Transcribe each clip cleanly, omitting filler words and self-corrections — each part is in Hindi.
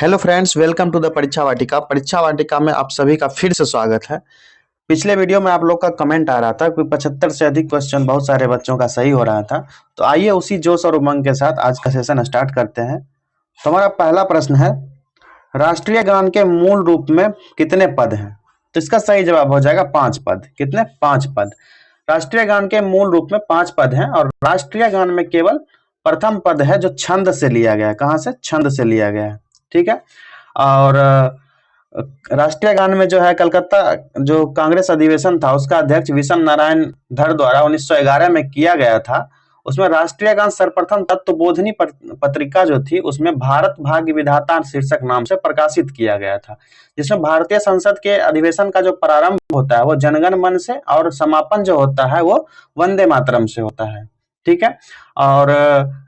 Hello friends, welcome to the Pariksha Vatika. परीक्षा वाटिका में आप सभी का फिर से स्वागत है। पिछले वीडियो में आप लोग का कमेंट आ रहा था कि 75 से अधिक क्वेश्चन बहुत सारे बच्चों का सही हो रहा था। तो आइए उसी जोश और उमंग के साथ आज का सेशन स्टार्ट करते हैं। तो हमारा पहला प्रश्न है, राष्ट्रीय गान के मूल रूप में कितने पद हैं? तो इसका सही जवाब हो जाएगा 5 पद। कितने? 5 पद। राष्ट्रीय गान के मूल रूप में 5 पद हैं और राष्ट्रीय गान में केवल प्रथम पद है जो छंद से लिया गया है। कहाँ से? छंद से लिया गया है। ठीक है। और राष्ट्रीय गान में जो है कलकत्ता जो कांग्रेस अधिवेशन था उसका अध्यक्ष विशन नारायण धर द्वारा 1911 में किया गया था। उसमें राष्ट्रीय गान सर्वप्रथम तत्वबोधिनी पत्रिका जो थी उसमें भारत भाग्य विधाता शीर्षक नाम से प्रकाशित किया गया था, जिसमें भारतीय संसद के अधिवेशन का जो प्रारंभ होता है वो जनगण मन से और समापन जो होता है वो वंदे मातरम से होता है। ठीक है। और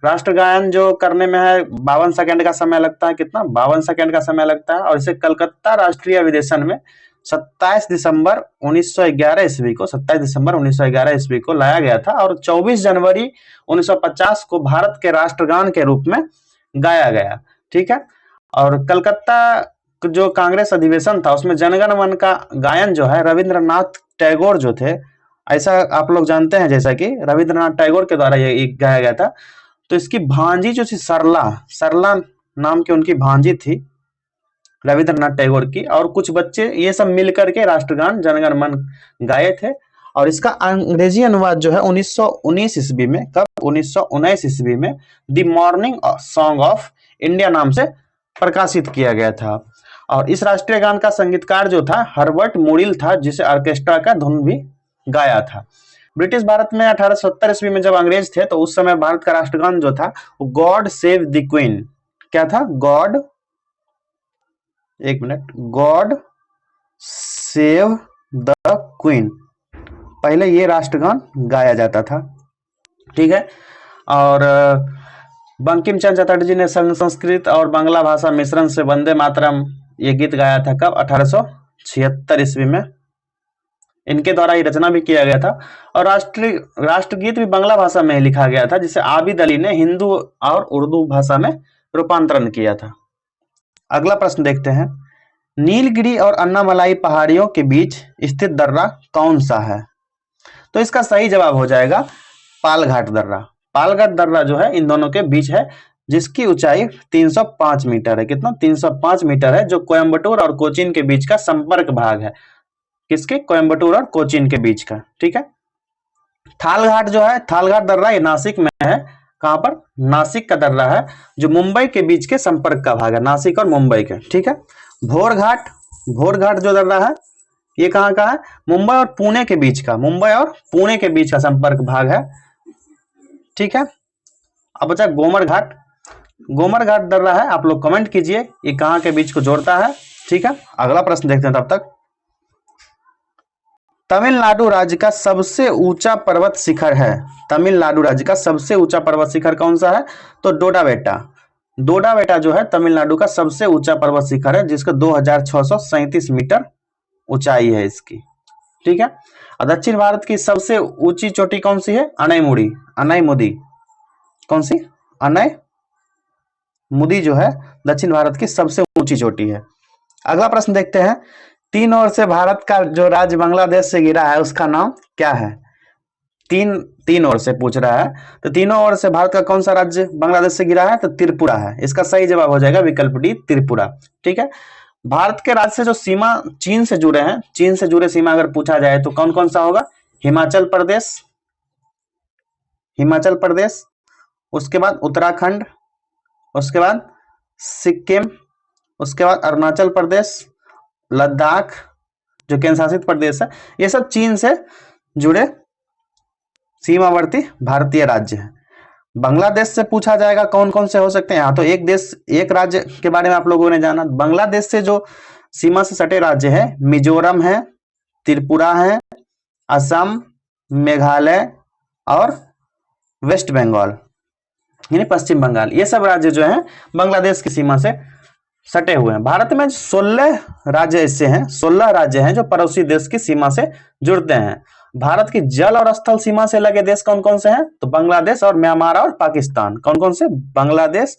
राष्ट्रगान जो करने में है 52 सेकंड का समय लगता है। कितना? 52 सेकंड का समय लगता है। और इसे कलकत्ता राष्ट्रीय अधिवेशन में 27 दिसंबर 1911 ईस्वी को 27 दिसंबर 1911 ईस्वी को लाया गया था और 24 जनवरी 1950 को भारत के राष्ट्रगान के रूप में गाया गया। ठीक है। और कलकत्ता जो कांग्रेस अधिवेशन था उसमें जनगण मन का गायन जो है रविंद्रनाथ टैगोर जो थे, ऐसा आप लोग जानते हैं जैसा कि रविंद्रनाथ टैगोर के द्वारा ये गाया गया था। तो इसकी भांजी जो थी सरला सरला नाम की उनकी भांजी थी रविंद्रनाथ टैगोर की, और कुछ बच्चे ये सब मिलकर के राष्ट्रगान जनगण मन गाए थे। और इसका अंग्रेजी अनुवाद जो है 1919 ईस्वी में, कब? 1919 ईस्वी में the morning song of India नाम से प्रकाशित किया गया था। और इस राष्ट्रीय गान का संगीतकार जो था हर्बर्ट मुरिल था, जिसे ऑर्केस्ट्रा का धुन भी गाया था। ब्रिटिश भारत में 1870 ईस्वी में जब अंग्रेज थे तो उस समय भारत का राष्ट्रगान जो था वो गॉड सेव द क्वीन, क्या था? गॉड, एक minute, God save the queen, पहले ये राष्ट्रगान गाया जाता था। ठीक है। और बंकिम चंद्र चटर्जी जी ने संस्कृत और बांग्ला भाषा मिश्रण से वंदे मातरम ये गीत गाया था, कब? 1876 ईस्वी में। इनके द्वारा ये रचना भी किया गया था। और राष्ट्रगीत भी बांग्ला भाषा में ही लिखा गया था, जिसे आबिद अली ने हिंदू और उर्दू भाषा में रूपांतरण किया था। अगला प्रश्न देखते हैं, नीलगिरी और अन्नामलाई पहाड़ियों के बीच स्थित दर्रा कौन सा है? तो इसका सही जवाब हो जाएगा पालघाट दर्रा। पालघाट दर्रा जो है इन दोनों के बीच है, जिसकी ऊंचाई 305 मीटर है। कितना? 305 मीटर है, जो कोयम्बटूर और कोचीन के बीच का संपर्क भाग है। किसके? कोयम्बटूर और कोचीन के बीच का। ठीक है। थालघाट जो है, थालघाट दर्रा ये नासिक में है। कहां पर? नासिक का दर्रा है, जो मुंबई के बीच के संपर्क का भाग है, नासिक और मुंबई के। ठीक है। भोरघाट, भोरघाट जो दर्रा है ये कहां का है? मुंबई और पुणे के बीच का, मुंबई और पुणे के बीच का संपर्क भाग है। ठीक है। अब बचा गोमर घाट। गोमर घाट दर्रा है, आप लोग कमेंट कीजिए ये कहां के बीच को जोड़ता है। ठीक है। अगला प्रश्न देखते हैं तब तक। तमिलनाडु राज्य का सबसे ऊंचा पर्वत शिखर है, तमिलनाडु राज्य का सबसे ऊंचा पर्वत शिखर कौन सा है? तो डोडा बेटा। डोडा बेटा जो है तमिलनाडु का सबसे ऊंचा पर्वत शिखर है, जिसका 2637 मीटर ऊंचाई है इसकी। ठीक है। और दक्षिण भारत की सबसे ऊंची चोटी कौन सी है? अनैमुदी। अनैमुदी कौन सी? अनैमुदी जो है दक्षिण भारत की सबसे ऊंची चोटी है। अगला प्रश्न देखते हैं, तीन ओर से भारत का जो राज्य बांग्लादेश से घिरा है उसका नाम क्या है? तीन ओर से पूछ रहा है, तो तीनों ओर से भारत का कौन सा राज्य बांग्लादेश से घिरा है? तो त्रिपुरा है। इसका सही जवाब हो जाएगा विकल्प डी, त्रिपुरा। ठीक है। भारत के राज्य से जो सीमा चीन से जुड़े हैं, चीन से जुड़े सीमा अगर पूछा जाए तो कौन कौन सा होगा? हिमाचल प्रदेश, हिमाचल प्रदेश, उसके बाद उत्तराखंड, उसके बाद सिक्किम, उसके बाद अरुणाचल प्रदेश, लद्दाख जो केंद्र शासित प्रदेश है, ये सब चीन से जुड़े सीमावर्ती भारतीय राज्य हैं। बांग्लादेश से पूछा जाएगा कौन कौन से हो सकते हैं? यहाँ तो एक देश एक राज्य के बारे में आप लोगों ने जाना। बांग्लादेश से जो सीमा से सटे राज्य है, मिजोरम है, त्रिपुरा है, असम, मेघालय और वेस्ट बंगाल यानी पश्चिम बंगाल, ये सब राज्य जो हैं बांग्लादेश की सीमा से सटे हुए हैं। भारत में 16 राज्य ऐसे हैं, 16 राज्य हैं जो पड़ोसी देश की सीमा से जुड़ते हैं। भारत की जल और स्थल सीमा से लगे देश कौन कौन से हैं? तो बांग्लादेश और म्यांमार और पाकिस्तान। कौन कौन से? बांग्लादेश,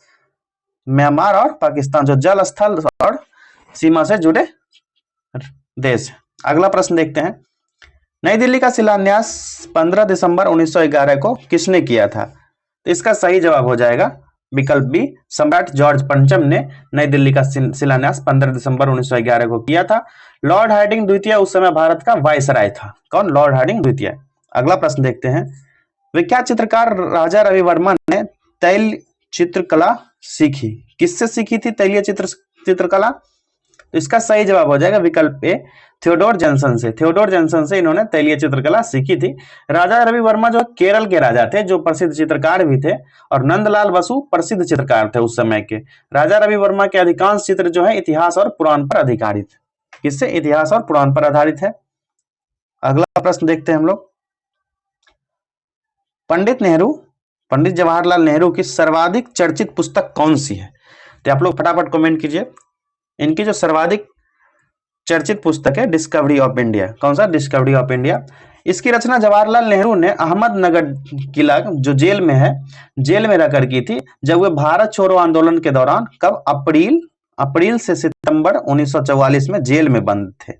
म्यांमार और पाकिस्तान, जो जल स्थल और सीमा से जुड़े देश। अगला प्रश्न देखते हैं, नई दिल्ली का शिलान्यास 15 दिसंबर 1911 को किसने किया था? तो इसका सही जवाब हो जाएगा विकल्प बी, सम्राट जॉर्ज पंचम ने नई दिल्ली का शिलान्यास 15 दिसंबर 1911 को किया था। लॉर्ड हार्डिंग द्वितीय उस समय भारत का वायसराय था। कौन? लॉर्ड हार्डिंग द्वितीय। अगला प्रश्न देखते हैं, विख्यात चित्रकार राजा रवि वर्मा ने तैल चित्रकला सीखी? किससे सीखी थी तैलीय चित्रकला? तो इसका सही जवाब हो जाएगा विकल्प ए, थियोडोर जॉनसन से। थियोडोर जॉनसन से इन्होंने तैलीय चित्रकला सीखी थी। राजा रवि वर्मा जो केरल के राजा थे, जो प्रसिद्ध चित्रकार भी थे, और नंदलाल बसु प्रसिद्ध चित्रकार थे उस समय के। राजा रवि वर्मा के अधिकांश चित्र जो है इतिहास और पुराण पर आधारित। किससे? इतिहास और पुराण पर आधारित है। अगला प्रश्न देखते हैं हम लोग, पंडित जवाहरलाल नेहरू की सर्वाधिक चर्चित पुस्तक कौन सी है? तो आप लोग फटाफट कमेंट कीजिए। इनकी जो सर्वाधिक चर्चित पुस्तक है डिस्कवरी ऑफ इंडिया। कौन सा? Discovery of India. इसकी रचना जवाहरलाल नेहरू ने अहमदनगर किला जो जेल में है, जेल में रहकर की थी, जब वे भारत छोड़ो आंदोलन के दौरान, कब? अप्रैल से सितंबर 1944 में जेल में बंद थे,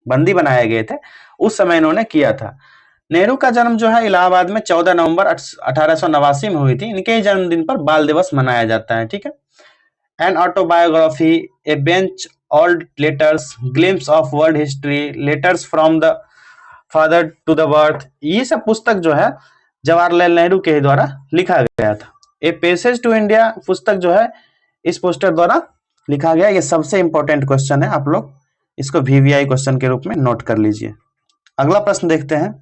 बंदी बनाए गए थे, उस समय इन्होंने किया था। नेहरू का जन्म जो है इलाहाबाद में 14 नवंबर 1889 में हुई थी। इनके ही जन्मदिन पर बाल दिवस मनाया जाता है। ठीक है। An autobiography, A bench old letters, glimpse of world history, letters from the father to the birth, ये सब पुस्तक जो है जवाहरलाल नेहरू के ही द्वारा लिखा गया था। ए पैसेज टू इंडिया पुस्तक जो है इस पोस्टर द्वारा लिखा गया। ये सबसे इंपॉर्टेंट क्वेश्चन है, आप लोग इसको वीवीआई क्वेश्चन के रूप में नोट कर लीजिए। अगला प्रश्न देखते हैं,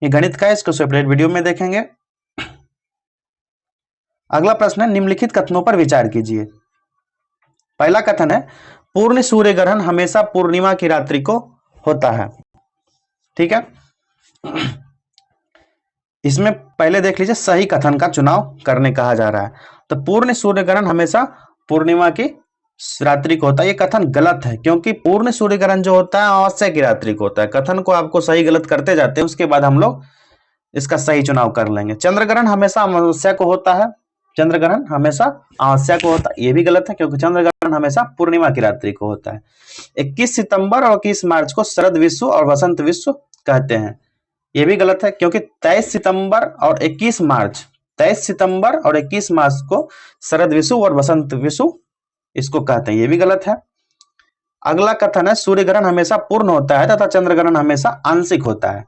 ये गणित का है, इसको सेपरेट वीडियो में देखेंगे। अगला प्रश्न है, निम्नलिखित कथनों पर विचार कीजिए। पहला कथन है, पूर्ण सूर्य ग्रहण हमेशा पूर्णिमा की रात्रि को होता है। ठीक है। इसमें पहले देख लीजिए, सही कथन का चुनाव करने कहा जा रहा है। तो पूर्ण सूर्य ग्रहण हमेशा पूर्णिमा की रात्रि को होता है, ये कथन गलत है, क्योंकि पूर्ण सूर्य ग्रहण जो होता है अमावस्या की रात्रि को होता है। कथन को आपको सही गलत करते जाते हैं, उसके बाद हम लोग इसका सही चुनाव कर लेंगे। चंद्र ग्रहण हमेशा अमावस्या को होता है, चंद्र ग्रहण हमेशा अमावस्या को होता है, ये भी गलत है, क्योंकि चंद्र ग्रहण हमेशा पूर्णिमा की रात्रि को होता है। 21 सितंबर और 21 मार्च को शरद विश्व और वसंत विश्व कहते हैं, ये भी गलत है, क्योंकि 23 सितंबर और 21 मार्च को शरद विश्व और वसंत विश्व इसको कहते हैं, ये भी गलत है। अगला कथन है, सूर्य ग्रहण हमेशा पूर्ण होता है तथा चंद्र ग्रहण हमेशा आंशिक होता है,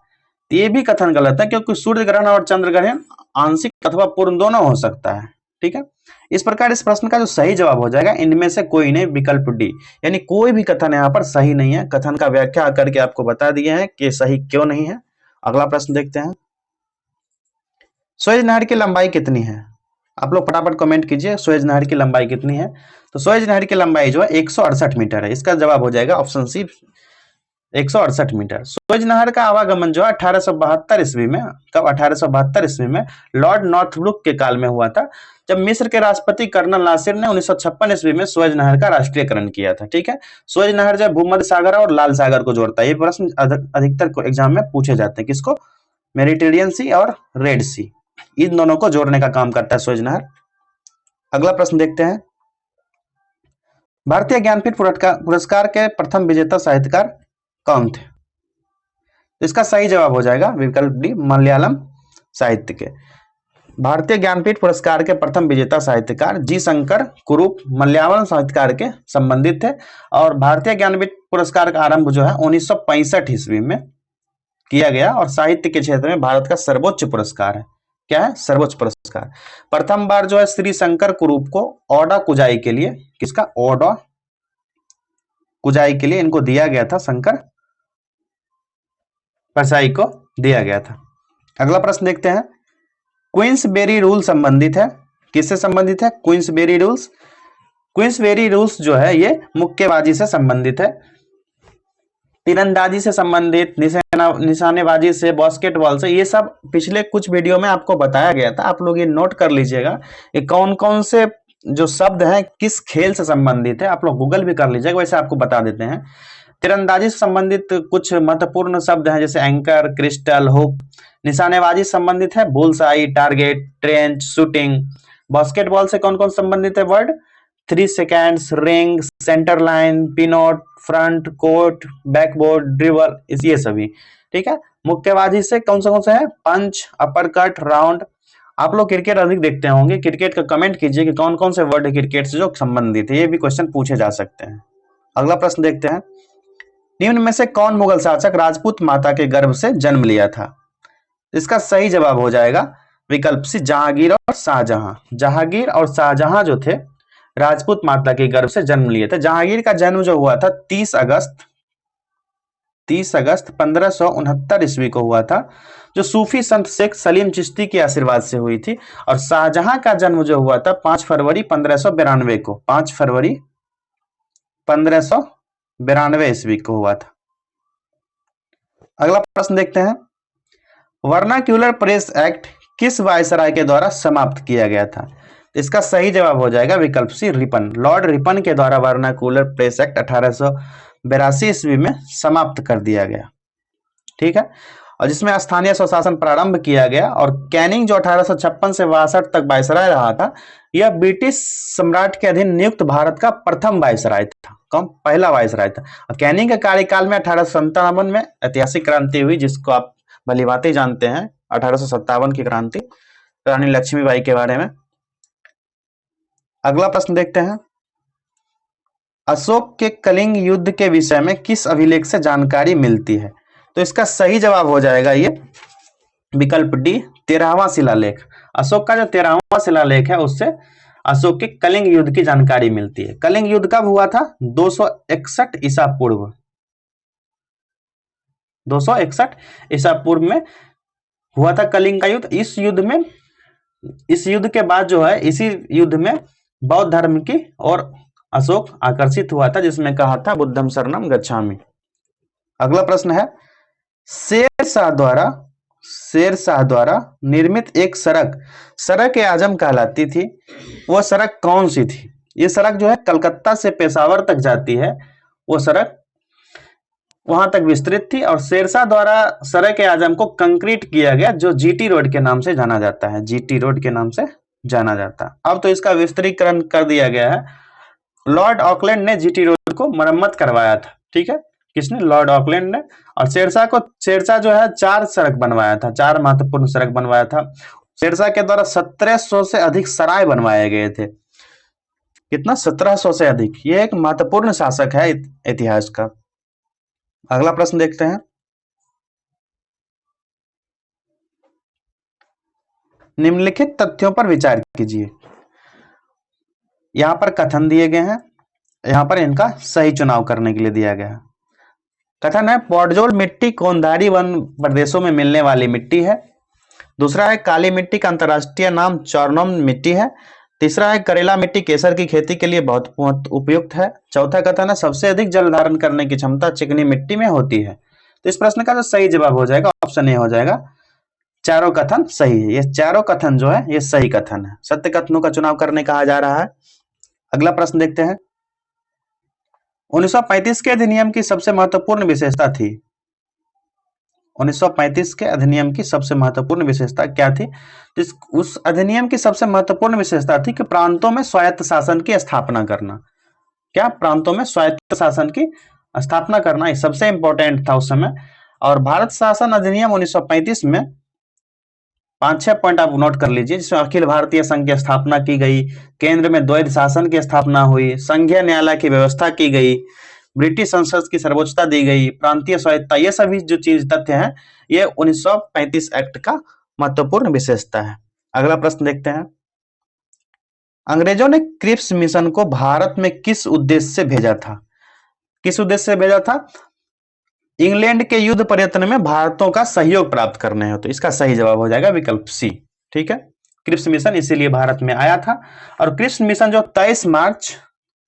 ये भी कथन गलत है, क्योंकि सूर्य ग्रहण और चंद्र ग्रहण आंशिक अथवा पूर्ण दोनों हो सकता है। ठीक है। इस प्रकार इस प्रश्न का जो सही जवाब हो जाएगा, इनमें से कोई नहीं, विकल्प डी, यानी कोई भी कथन यहाँ पर सही नहीं है। कथन का व्याख्या करके आपको बता दिए हैं कि सही क्यों नहीं है। अगला प्रश्न देखते हैं, सुएज नहर की लंबाई कितनी है? आप लोग फटाफट कमेंट कीजिए, सुएज नहर की लंबाई कितनी है? तो सुएज नहर की लंबाई जो है 168 मीटर है। इसका जवाब हो जाएगा ऑप्शन सी, 168 मीटर। सुएज नहर का आवागमन जो है 1872 ईस्वी में, कब? 1872 ईस्वी में लॉर्ड नॉर्थब्रुक के काल में हुआ था, जब मिस्र के राष्ट्रपति कर्नल नासिर ने 1956 ईस्वी में सुएज नहर का राष्ट्रीयकरण किया था। ठीक है। सुएज नहर जो भूमध्य सागर और लाल सागर को जोड़ता है। ये प्रश्न अधिकतर एग्जाम में पूछे जाते हैं। किसको? मेडिटेरियन सी और रेड सी, इन दोनों को जोड़ने का काम करता है सुएज नहर। अगला प्रश्न देखते हैं, भारतीय ज्ञानपीठ पुरस्कार के प्रथम विजेता साहित्यकार कौन थे? तो इसका सही जवाब हो जाएगा विकल्प डी, मलयालम साहित्य के। भारतीय ज्ञानपीठ पुरस्कार के प्रथम विजेता साहित्यकार जी शंकर कुरूप मलयालम साहित्यकार के संबंधित थे, और भारतीय ज्ञानपीठ पुरस्कार का आरंभ जो है 1965 ईस्वी में किया गया, और साहित्य के क्षेत्र में भारत का सर्वोच्च पुरस्कार है। क्या है? सर्वोच्च पुरस्कार। प्रथम बार जो है श्री शंकर कुरूप को ओडा कुजाई के लिए, किसका? ओडा कुजाई के लिए इनको दिया गया था, शंकर परसाई को दिया गया था। अगला प्रश्न देखते हैं, क्वींसबेरी रूल संबंधित है, किससे संबंधित है? Queensberry rules. क्वींसबेरी रूल्स जो है ये मुक्केबाजी से संबंधित है, तीरंदाजी से संबंधित, निशानेबाजी से, बास्केटबॉल से, ये सब पिछले कुछ वीडियो में आपको बताया गया था। आप लोग ये नोट कर लीजिएगा, ये कौन कौन से जो शब्द हैं किस खेल से संबंधित है, आप लोग गूगल भी कर लीजिएगा, वैसे आपको बता देते हैं। तीरंदाजी से संबंधित कुछ महत्वपूर्ण शब्द हैं, जैसे एंकर, क्रिस्टल, हुक। निशानेबाजी संबंधित है bull's eye, target, trench, shooting. Basketball से कौन कौन संबंधित है word? 3 seconds, ring, centre line, पिनआउट, फ्रंट कोर्ट, बैकबोर्ड, ड्रिबल, ये सभी। ठीक है। मुक्केबाजी से कौन से है? Punch, uppercut, round. आप लोग क्रिकेट अधिक देखते होंगे, क्रिकेट का कमेंट कीजिए कि कौन कौन से वर्ड है क्रिकेट से जो संबंधित है, ये भी क्वेश्चन पूछे जा सकते हैं। अगला प्रश्न देखते हैं, निम्न में से कौन मुगल शासक राजपूत माता के गर्भ से जन्म लिया था? इसका सही जवाब हो जाएगा विकल्प सी, जहांगीर और शाहजहां। जहांगीर और शाहजहां जो थे राजपूत माता के गर्भ से जन्म लिए थे। जहांगीर का जन्म जो हुआ था 30 अगस्त 1569 ईस्वी को हुआ था, जो सूफी संत शेख सलीम चिश्ती के आशीर्वाद से हुई थी। और शाहजहां का जन्म जो हुआ था 5 फरवरी 1592 को, 5 फरवरी 1592 ईस्वी को हुआ था। अगला प्रश्न देखते हैं, वर्नाक्यूलर प्रेस एक्ट किस वायसराय के द्वारा समाप्त किया गया था? इसका सही जवाब हो जाएगा विकल्प सी, रिपन। लॉर्ड रिपन के द्वारा वर्नाक्यूलर प्रेस एक्ट 1882 ईस्वी में समाप्त कर दिया गया। ठीक है। और जिसमें स्थानीय स्वशासन प्रारंभ किया गया। और कैनिंग जो 1856 से 62 तक वायसराय रहा था, यह ब्रिटिश सम्राट के अधीन नियुक्त भारत का प्रथम वायसराय था, कौन? पहला वायसराय था। और कैनिंग के कार्यकाल में 1857 में ऐतिहासिक क्रांति हुई, जिसको आप भली भांति जानते हैं, 1857 की क्रांति, रानी लक्ष्मीबाई के बारे में। अगला प्रश्न देखते हैं, अशोक के कलिंग युद्ध के विषय में किस अभिलेख से जानकारी मिलती है? तो इसका सही जवाब हो जाएगा ये विकल्प डी, 13वां शिलालेख। अशोक का जो 13वां शिलालेख है उससे अशोक के कलिंग युद्ध की जानकारी मिलती है। कलिंग युद्ध कब हुआ था? 261 ईसा पूर्व, 261 ईसा पूर्व में हुआ था कलिंग का युद्ध। इस युद्ध के बाद जो है, इसी युद्ध में बौद्ध धर्म की और अशोक आकर्षित हुआ था, जिसमें कहा था बुद्धम शरणम गच्छामि। अगला प्रश्न है, शेर शाह द्वारा निर्मित एक सड़क ए आजम कहलाती थी, वो सड़क कौन सी थी? ये सड़क जो है कलकत्ता से पेशावर तक जाती है, वो सड़क वहां तक विस्तृत थी। और शेरशाह द्वारा सड़क ए आजम को कंक्रीट किया गया, जो जीटी रोड के नाम से जाना जाता है, जीटी रोड के नाम से जाना जाता है। अब तो इसका विस्तारीकरण कर दिया गया है। लॉर्ड ऑकलैंड ने जीटी रोड को मरम्मत करवाया था। ठीक है, किसने? लॉर्ड ऑकलैंड ने। और शेरशाह जो है 4 सड़क बनवाया था, 4 महत्वपूर्ण सड़क बनवाया था। शेरशाह के द्वारा 1700 से अधिक सराय बनवाए गए थे। कितना? 1700 से अधिक। ये एक महत्वपूर्ण शासक है इतिहास का। अगला प्रश्न देखते हैं, निम्नलिखित तथ्यों पर विचार कीजिए। यहां पर कथन दिए गए हैं, यहां पर इनका सही चुनाव करने के लिए दिया गया है। कथन है, पॉटजोल मिट्टी कोंधारी वन प्रदेशों में मिलने वाली मिट्टी है। दूसरा है, काली मिट्टी का अंतर्राष्ट्रीय नाम चौरनोम मिट्टी है। तीसरा है, करेला मिट्टी केसर की खेती के लिए बहुत उपयुक्त है। चौथा कथन है, सबसे अधिक जल धारण करने की क्षमता चिकनी मिट्टी में होती है। तो इस प्रश्न का जो सही जवाब हो जाएगा ऑप्शन ए हो जाएगा, चारों कथन सही है। ये चारों कथन जो है ये सही कथन है, सत्य कथनों का चुनाव करने कहा जा रहा है। अगला प्रश्न देखते हैं, 1935 के अधिनियम की सबसे महत्वपूर्ण विशेषता थी। 1935 के अधिनियम की सबसे महत्वपूर्ण विशेषता क्या थी? उस अधिनियम की सबसे महत्वपूर्ण विशेषता थी कि प्रांतों में स्वायत्त शासन की स्थापना करना। क्या? प्रांतों में स्वायत्त शासन की स्थापना करना, ये सबसे इंपॉर्टेंट था उस समय। और भारत शासन अधिनियम 1935 में 5-6 पॉइंट आप नोट कर लीजिए, जिसमें अखिल भारतीय संघ की स्थापना की गई, केंद्र में द्वैध शासन की स्थापना हुई, संघीय न्यायालय की व्यवस्था की गई, ब्रिटिश संसद की सर्वोच्चता दी गई, प्रांतीय स्वायत्तता, ये सभी जो चीज तथ्य हैं ये 1935 एक्ट का महत्वपूर्ण विशेषता है। अगला प्रश्न देखते हैं, अंग्रेजों ने क्रिप्स मिशन को भारत में किस उद्देश्य से भेजा था? किस उद्देश्य से भेजा था? इंग्लैंड के युद्ध प्रयत्न में भारतों का सहयोग प्राप्त करने हो। तो इसका सही जवाब हो जाएगा विकल्प सी। ठीक है, क्रिप्स मिशन इसीलिए भारत में आया था। और क्रिप्स मिशन जो 23 मार्च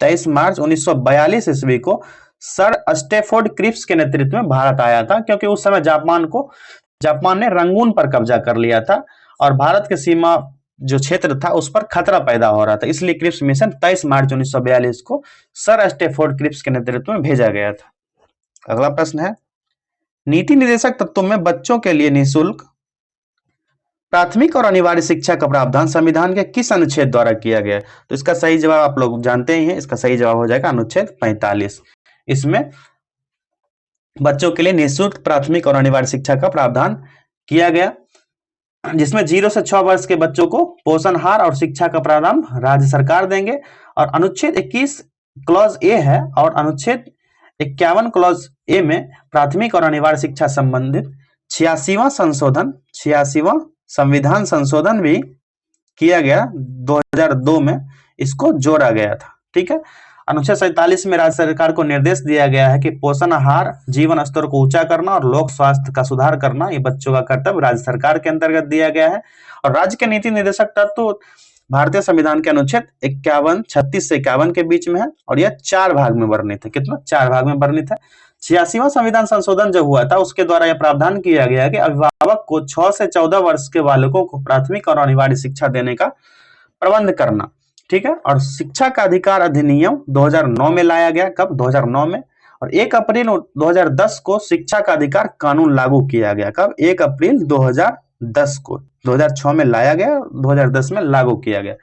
1942 ईस्वी को सर स्टेफोर्ड क्रिप्स के नेतृत्व में भारत आया था, क्योंकि उस समय जापान ने रंगून पर कब्जा कर लिया था और भारत के सीमा जो क्षेत्र था उस पर खतरा पैदा हो रहा था। इसलिए क्रिप्स मिशन 23 मार्च 1942 को सर स्टेफोर्ड क्रिप्स के नेतृत्व में भेजा गया था। अगला प्रश्न है, नीति निर्देशक तत्वों में बच्चों के लिए निःशुल्क प्राथमिक और अनिवार्य शिक्षा का प्रावधान संविधान के किस अनुच्छेद द्वारा किया गया है? तो इसका सही जवाब आप लोग जानते ही हैं, इसका सही जवाब हो जाएगा अनुच्छेद 45। इसमें बच्चों के लिए निःशुल्क प्राथमिक और अनिवार्य शिक्षा का प्रावधान किया गया, जिसमें 0 से 6 वर्ष के बच्चों को पोषणहार और शिक्षा का प्रावधान राज्य सरकार देंगे। और अनुच्छेद 21 क्लॉज ए है और अनुच्छेद 51 क्लॉज ए में प्राथमिक और अनिवार्य शिक्षा संबंधित 86वां संविधान संशोधन भी किया गया 2002 में, इसको जोड़ा गया था। ठीक है। अनुच्छेद 47 में राज्य सरकार को निर्देश दिया गया है कि पोषण आहार, जीवन स्तर को ऊंचा करना और लोक स्वास्थ्य का सुधार करना ये बच्चों का कर्तव्य राज्य सरकार के अंतर्गत दिया गया है। और राज्य के नीति निर्देशक तत्व तो भारतीय संविधान के अनुच्छेद 36 से 51 के बीच में है और यह 4 भाग में वर्णित है। कितना? 4 भाग में वर्णित है। 86वां संविधान संशोधन जब हुआ था उसके द्वारा यह प्रावधान किया गया कि अभिभावक को 6 से 14 वर्ष के बालकों को प्राथमिक और अनिवार्य शिक्षा देने का प्रबंध करना। ठीक है। और शिक्षा का अधिकार अधिनियम 2009 में लाया गया। कब? 2009 में। और 1 अप्रैल 2010 को शिक्षा का अधिकार कानून लागू किया गया। कब? 1 अप्रैल 2010 को। 2006 में लाया गया, 2010 में लागू किया गया।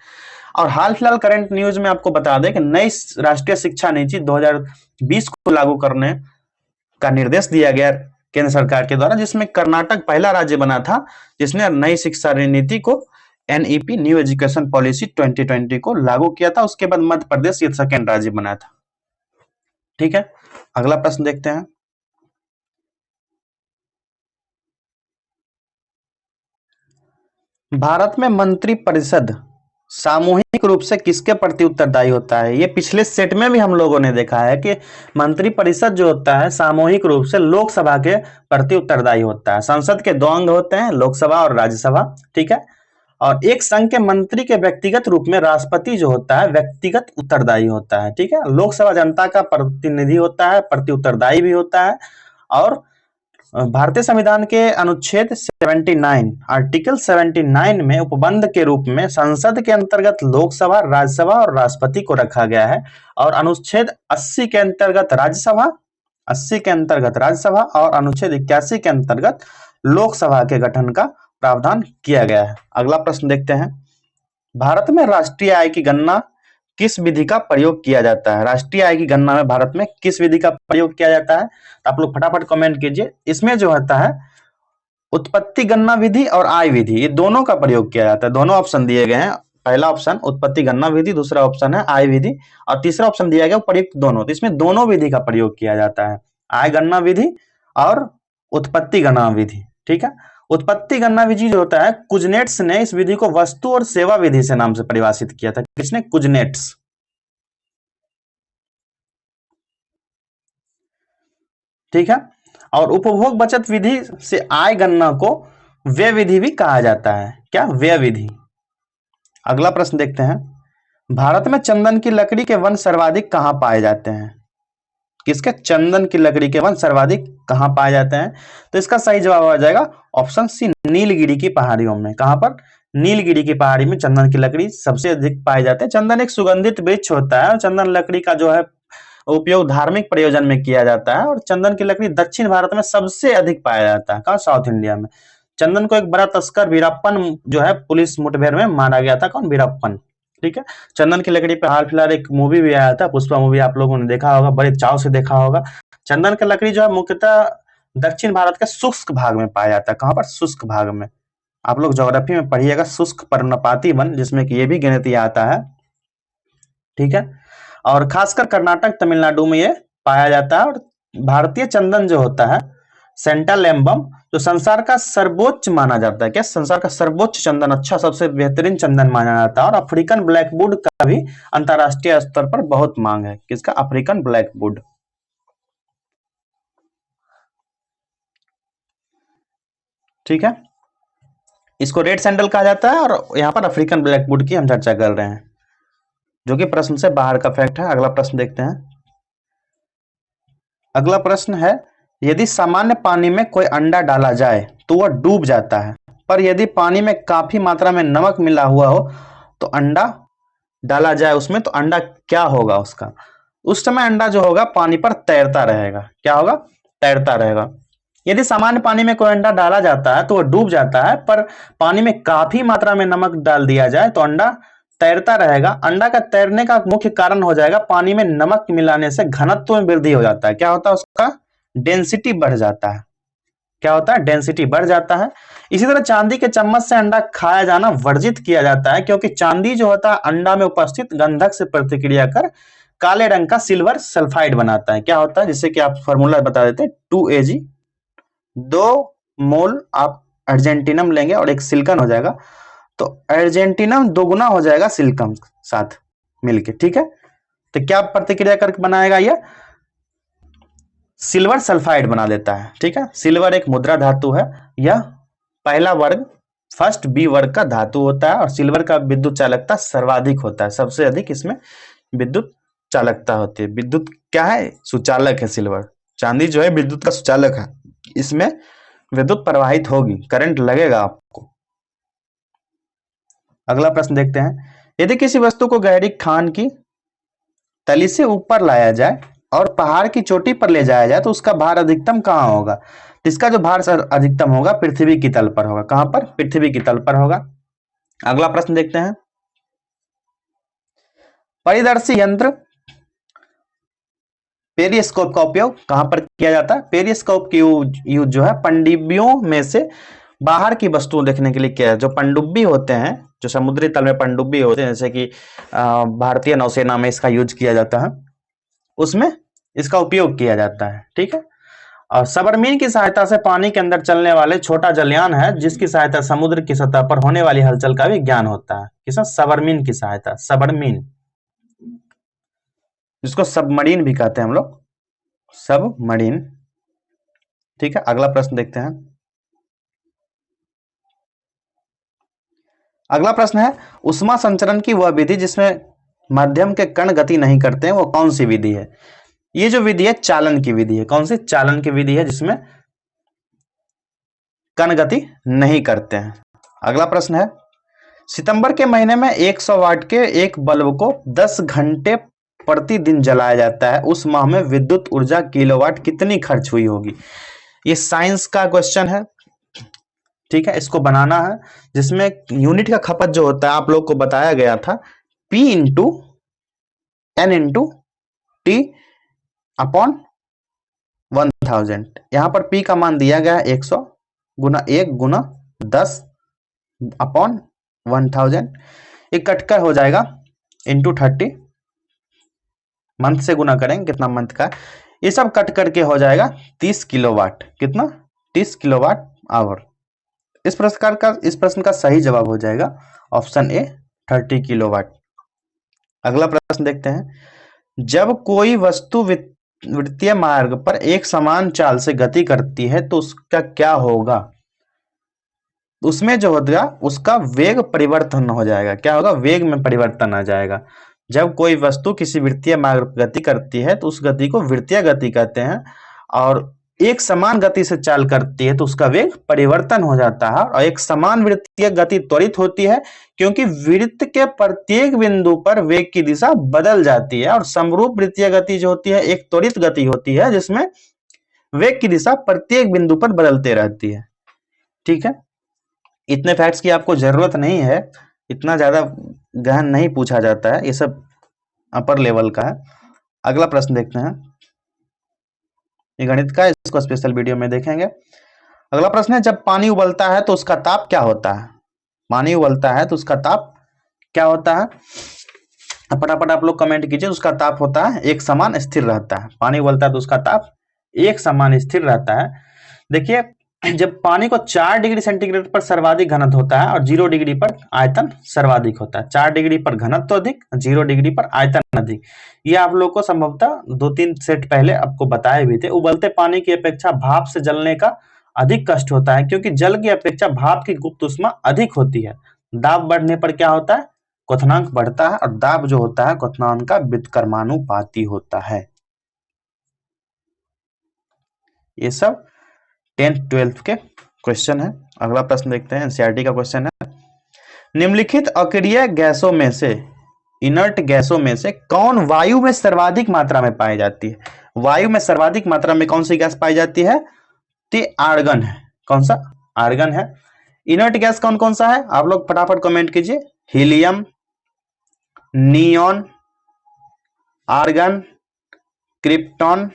और हाल फिलहाल करंट न्यूज में आपको बता दें कि नई राष्ट्रीय शिक्षा नीति 2020 को लागू करने का निर्देश दिया गया केंद्र सरकार के द्वारा, जिसमें कर्नाटक पहला राज्य बना था जिसने नई शिक्षा नीति को NEP न्यू एजुकेशन पॉलिसी 2020 को लागू किया था। उसके बाद मध्य प्रदेश ये सेकेंड राज्य बना था। ठीक है। अगला प्रश्न देखते हैं। भारत में मंत्री परिषद सामूहिक रूप से किसके प्रति उत्तरदायी होता है? ये पिछले सेट में भी हम लोगों ने देखा है कि मंत्री परिषद जो होता है सामूहिक रूप से लोकसभा के प्रति उत्तरदायी होता है। संसद के 2 अंग होते हैं, लोकसभा और राज्यसभा। ठीक है। और एक संघ के मंत्री के व्यक्तिगत रूप में राष्ट्रपति जो होता है व्यक्तिगत उत्तरदायी होता है। ठीक है। लोकसभा जनता का प्रतिनिधि होता है, प्रति उत्तरदायी भी होता है। और भारतीय संविधान के अनुच्छेद 79 आर्टिकल 79 में उपबंध के रूप में संसद के अंतर्गत लोकसभा, राज्यसभा और राष्ट्रपति को रखा गया है। और अनुच्छेद 80 के अंतर्गत राज्यसभा, 80 के अंतर्गत राज्यसभा और अनुच्छेद 81 के अंतर्गत लोकसभा के गठन का प्रावधान किया गया है। अगला प्रश्न देखते हैं। भारत में राष्ट्रीय आय की गणना किस विधि का प्रयोग किया जाता है? राष्ट्रीय आय की गणना में भारत में किस विधि का प्रयोग किया जाता है? तो आप लोग फटाफट कमेंट कीजिए। इसमें जो होता है उत्पत्ति गणना विधि और आय विधि, ये दोनों का प्रयोग किया जाता है। दोनों ऑप्शन दिए गए हैं। पहला ऑप्शन उत्पत्ति गणना विधि, दूसरा ऑप्शन है आय विधि और तीसरा ऑप्शन दिया गया प्रयुक्त दोनों। तो इसमें दोनों विधि का प्रयोग किया जाता है, आय गणना विधि और उत्पत्ति गणना विधि। ठीक है। उत्पत्ति गणना विधि जो होता है, कुजनेट्स ने इस विधि को वस्तु और सेवा विधि से नाम से परिभाषित किया था। किसने? कुजनेट्स। ठीक है। और उपभोग बचत विधि से आय गणना को व्यय विधि भी कहा जाता है। क्या? व्यय विधि। अगला प्रश्न देखते हैं। भारत में चंदन की लकड़ी के वन सर्वाधिक कहां पाए जाते हैं? किसके? चंदन की लकड़ी के वन सर्वाधिक कहां पाए जाते हैं? तो इसका सही जवाब आ जाएगा ऑप्शन सी, नीलगिरी की पहाड़ियों में। कहां पर? नीलगिरी की पहाड़ी में चंदन की लकड़ी सबसे अधिक पाए जाते हैं। चंदन एक सुगंधित वृक्ष होता है और चंदन लकड़ी का जो है उपयोग धार्मिक प्रयोजन में किया जाता है। और चंदन की लकड़ी दक्षिण भारत में सबसे अधिक पाया जाता है। कहाँ? साउथ इंडिया में। चंदन को एक बड़ा तस्कर वीरप्पन जो है पुलिस मुठभेड़ में मारा गया था। कौन? वीरप्पन। ठीक है। चंदन की लकड़ी पे हाल फिलहाल एक मूवी भी आया था, पुष्पा मूवी, आप लोगों ने देखा होगा, बड़े चाव से देखा होगा। चंदन की लकड़ी जो है मुख्यतः दक्षिण भारत के शुष्क भाग में पाया जाता है। कहां पर? शुष्क भाग में। आप लोग ज्योग्राफी में पढ़िएगा शुष्क पर्णपाती वन, जिसमें कि ये भी गिनती आता है। ठीक है। और खासकर कर्नाटक, तमिलनाडु में ये पाया जाता है। और भारतीय चंदन जो होता है सेंट्रल एम्बम, जो संसार का सर्वोच्च माना जाता है। क्या? संसार का सर्वोच्च चंदन, अच्छा सबसे बेहतरीन चंदन माना जाता है। और अफ्रीकन ब्लैकवुड का भी अंतरराष्ट्रीय स्तर पर बहुत मांग है। किसका? African Blackwood. ठीक है। इसको रेड सैंडल कहा जाता है और यहाँ पर अफ्रीकन ब्लैकवुड की हम चर्चा कर रहे हैं, जो कि प्रश्न से बाहर का फैक्ट है। अगला प्रश्न देखते हैं। अगला प्रश्न है, यदि सामान्य पानी में कोई अंडा डाला जाए तो वह डूब जाता है, पर यदि पानी में काफी मात्रा में नमक मिला हुआ हो तो अंडा डाला जाए उसमें, तो अंडा क्या होगा उसका? उस समय अंडा जो होगा पानी पर तैरता रहेगा। क्या होगा? तैरता रहेगा। यदि सामान्य पानी में कोई अंडा डाला जाता है तो वह डूब जाता है, पर पानी में काफी मात्रा में नमक डाल दिया जाए तो अंडा तैरता रहेगा। अंडा का तैरने का मुख्य कारण हो जाएगा पानी में नमक मिलाने से घनत्व में वृद्धि हो जाता है। क्या होता है? उसका डेंसिटी बढ़ जाता है। क्या होता है? डेंसिटी बढ़ जाता है। इसी तरह चांदी के चम्मच से अंडा खाया जाना वर्जित किया जाता है, क्योंकि चांदी जो होता है अंडा में उपस्थित गंधक से प्रतिक्रिया कर काले रंग का सिल्वर सल्फाइड बनाता है। क्या होता है? जिससे कि आप फॉर्मूला बता देते हैं, 2Ag, 2 मोल आप अर्जेंटिनम लेंगे और एक सिलिकॉन हो जाएगा, तो अर्जेंटिनम दोगुना हो जाएगा सिलिकॉन साथ मिलके। ठीक है, तो क्या प्रतिक्रिया करके बनाएगा? यह सिल्वर सल्फाइड बना देता है। ठीक है, सिल्वर एक मुद्रा धातु है। यह पहला वर्ग, फर्स्ट बी वर्ग का धातु होता है और सिल्वर का विद्युत चालकता सर्वाधिक होता है। सबसे अधिक इसमें विद्युत चालकता होती है। विद्युत क्या है? सुचालक है सिल्वर। चांदी जो है विद्युत का सुचालक है, इसमें विद्युत प्रवाहित होगी, करंट लगेगा आपको। अगला प्रश्न देखते हैं, यदि किसी वस्तु को गहरी खान की तली से ऊपर लाया जाए और पहाड़ की चोटी पर ले जाया जाए तो उसका भार अधिकतम कहां होगा? इसका जो भार अधिकतम होगा पृथ्वी की तल पर होगा। कहां पर? पृथ्वी की तल पर होगा। अगला प्रश्न देखते हैं, परिदर्शी यंत्र पेरिस्कोप का उपयोग कहां पर किया जाता है? पेरिस्कोप की यूज जो है पनडुब्बियों में से बाहर की वस्तुओं देखने के लिए किया है। जो पनडुब्बी होते हैं, जो समुद्री तल में पनडुब्बी होते हैं, जैसे कि भारतीय नौसेना में इसका यूज किया जाता है, उसमें इसका उपयोग किया जाता है। ठीक है, और सबमरीन की सहायता से पानी के अंदर चलने वाले छोटा जलयान है, जिसकी सहायता समुद्र की सतह पर होने वाली हलचल का भी ज्ञान होता है। किसमें? सबमरीन की सहायता, सबमरीन, जिसको सबमरीन भी कहते हैं हम लोग, सबमरीन। ठीक है, अगला प्रश्न देखते हैं। अगला प्रश्न है, उष्मा संचरण की वह विधि जिसमें माध्यम के कण गति नहीं करते हैं, वो कौन सी विधि है? ये जो विधि है चालन की विधि है। कौन सी? चालन की विधि है, जिसमें कण गति नहीं करते हैं। अगला प्रश्न है, सितंबर के महीने में 100 वाट के एक बल्ब को 10 घंटे प्रतिदिन जलाया जाता है, उस माह में विद्युत ऊर्जा किलोवाट कितनी खर्च हुई होगी? ये साइंस का क्वेश्चन है। ठीक है, इसको बनाना है, जिसमें यूनिट का खपत जो होता है आप लोग को बताया गया था, P into N into T upon 1000। यहां पर P का मान दिया गया है 100 गुना 1 गुना 10 अपॉन 1000। ये कटकर हो जाएगा इंटू 30, मंथ से गुना करेंगे कितना मंथ का, ये सब कट करके हो जाएगा 30 किलोवाट। कितना? 30 किलोवाट आवर। इस प्रश्न का सही जवाब हो जाएगा ऑप्शन ए, 30 किलोवाट। अगला प्रश्न देखते हैं, जब कोई वस्तु वृत्तीय मार्ग पर एक समान चाल से गति करती है तो उसका क्या होगा? उसमें जो होगा उसका वेग परिवर्तन हो जाएगा। क्या होगा? वेग में परिवर्तन आ जाएगा। जब कोई वस्तु किसी वृत्तीय मार्ग पर गति करती है तो उस गति को वृत्तीय गति कहते हैं, और एक समान गति से चाल करती है तो उसका वेग परिवर्तन हो जाता है। और एक समान वृत्तीय गति त्वरित होती है, क्योंकि वृत्त के प्रत्येक बिंदु पर वेग की दिशा बदल जाती है। और समरूप वृत्तीय गति जो होती है एक त्वरित गति होती है, जिसमें वेग की दिशा प्रत्येक बिंदु पर बदलते रहती है। ठीक है, इतने फैक्ट्स की आपको जरूरत नहीं है, इतना ज्यादा गहन नहीं पूछा जाता है, ये सब अपर लेवल का है। अगला प्रश्न देखते हैं, ये गणित का, इसको स्पेशल वीडियो में देखेंगे। अगला प्रश्न है, जब पानी उबलता है तो उसका ताप क्या होता है? पानी उबलता है तो उसका ताप क्या होता है? फटाफट आप लोग कमेंट कीजिए। उसका ताप होता है एक समान स्थिर रहता है। पानी उबलता है तो उसका ताप एक समान स्थिर रहता है। देखिए, जब पानी को 4 डिग्री सेंटीग्रेड पर सर्वाधिक घनत्व होता है और 0 डिग्री पर आयतन सर्वाधिक होता है। 4 डिग्री पर घनत्व अधिक, 0 डिग्री पर आयतन अधिक। ये आप लोग को संभवतः 2-3 सेट पहले आपको बताए भी थे। उबलते पानी की अपेक्षा भाप से जलने का अधिक कष्ट होता है, क्योंकि जल की अपेक्षा भाप की गुप्त ऊष्मा अधिक होती है। दाब बढ़ने पर क्या होता है? क्वथनांक बढ़ता है, और दाब जो होता है क्वथनांक का व्युत्क्रमानुपाती होता है। ये सब 10th-12th के क्वेश्चन है। अगला प्रश्न देखते हैं, एनसीईआरटी का क्वेश्चन है, निम्नलिखित अक्रिय गैसों में से, इनर्ट गैसों में से कौन वायु में सर्वाधिक मात्रा में पाई जाती है? वायु में सर्वाधिक मात्रा में कौन सी गैस पाई जाती है? तो आर्गन है। कौन सा? आर्गन है। इनर्ट गैस कौन कौन सा है? आप लोग फटाफट कमेंट कीजिए। Helium, neon, argon, krypton,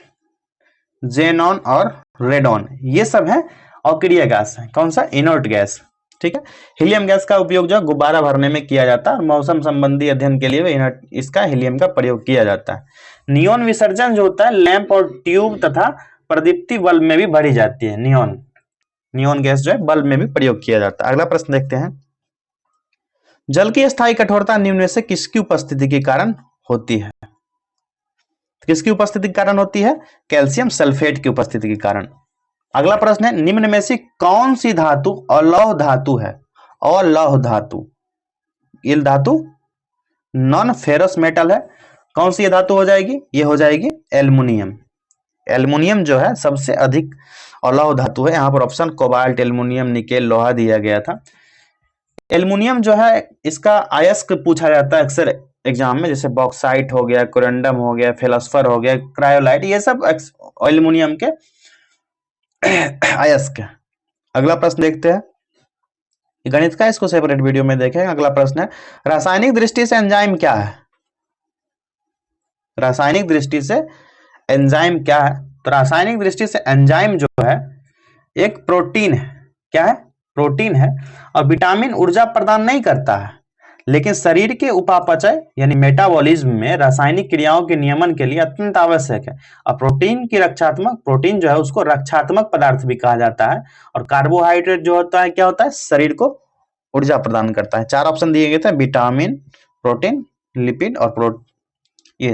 xenon और रेडॉन, ये सब है अक्रिय गैस है। कौन सा? Inert gas. ठीक है। हीलियम गैस का उपयोग जो गुब्बारा भरने में किया जाता है और मौसम संबंधी अध्ययन के लिए इनर्ट इसका हीलियम का प्रयोग किया जाता है। नियॉन विसर्जन जो होता है लैंप और ट्यूब तथा प्रदीप्ति बल्ब में भी भरी जाती है। नियॉन गैस जो है बल्ब में भी प्रयोग किया जाता है। अगला प्रश्न देखते हैं। जल की स्थायी कठोरता निम्न में से किसकी उपस्थिति के कारण होती है? किसकी उपस्थिति के कारण होती है? कैल्शियम सल्फेट की उपस्थिति के कारण। अगला प्रश्न है, निम्न में से कौन सी धातु अलौह धातु है? अलौह धातु, ये धातु नॉन फेरस मेटल है। कौन सी ये धातु हो जाएगी? ये हो जाएगी एल्युमिनियम। एल्युमिनियम जो है सबसे अधिक अलौह धातु है। यहाँ पर ऑप्शन कोबाल्ट, एल्युमिनियम, निकेल, लोहा दिया गया था। एल्युमिनियम जो है इसका अयस्क पूछा जाता है अक्सर एग्जाम में, जैसे बॉक्साइट हो गया, कोरंडम हो गया, फेलोस्फर हो गया, क्रायोलाइट, ये सब एल्युमिनियम के अयस्क। अगला प्रश्न देखते हैं। गणित का इसको सेपरेट वीडियो में देखें। अगला प्रश्न है, रासायनिक दृष्टि से एंजाइम क्या है? रासायनिक दृष्टि से एंजाइम क्या है? तो रासायनिक दृष्टि से एंजाइम जो है एक प्रोटीन है। क्या है? प्रोटीन है। और विटामिन ऊर्जा प्रदान नहीं करता है, लेकिन शरीर के उपापचय यानी मेटाबॉलिज्म में रासायनिक क्रियाओं के नियमन के लिए अत्यंत आवश्यक है। और प्रोटीन जो है उसको रक्षात्मक पदार्थ भी कहा जाता है। और कार्बोहाइड्रेट जो होता है क्या होता है? शरीर को ऊर्जा प्रदान करता है। 4 ऑप्शन दिए गए थे, विटामिन, प्रोटीन, लिपिड और ये।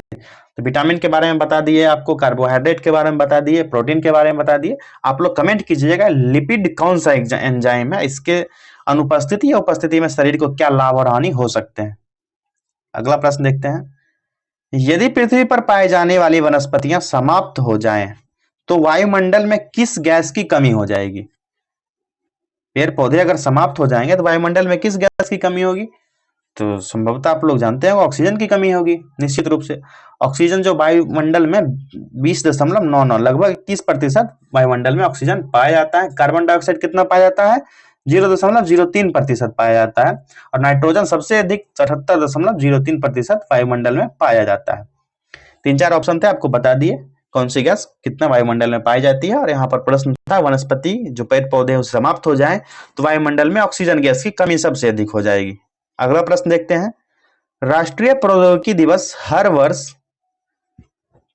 तो विटामिन के बारे में बता दिए आपको, कार्बोहाइड्रेट के बारे में बता दिए, प्रोटीन के बारे में बता दिए। आप लोग कमेंट कीजिएगा लिपिड कौन सा एंजाइम है, इसके अनुपस्थिति या उपस्थिति में शरीर को क्या लाभ और हानि हो सकते हैं। अगला प्रश्न देखते हैं। यदि पृथ्वी पर पाए जाने वाली वनस्पतियां समाप्त हो जाएं, तो वायुमंडल में किस गैस की कमी हो जाएगी? पेड़ पौधे अगर समाप्त हो जाएंगे तो वायुमंडल में किस गैस की कमी होगी? तो संभवतः आप लोग जानते हैं ऑक्सीजन की कमी होगी निश्चित रूप से। ऑक्सीजन जो वायुमंडल में 20.99 लगभग 21% वायुमंडल में ऑक्सीजन पाया जाता है। कार्बन डाइऑक्साइड कितना पाया जाता है? 0.03% पाया जाता है। और नाइट्रोजन सबसे अधिक 77.03% वायुमंडल में पाया जाता है। 3-4 ऑप्शन थे, आपको बता दिए कौन सी गैस कितना वायुमंडल में पाई जाती है। और यहाँ पर प्रश्न था वनस्पति जो पेड़ पौधे समाप्त हो जाए तो वायुमंडल में ऑक्सीजन गैस की कमी सबसे अधिक हो जाएगी। अगला प्रश्न देखते हैं। राष्ट्रीय प्रौद्योगिकी दिवस हर वर्ष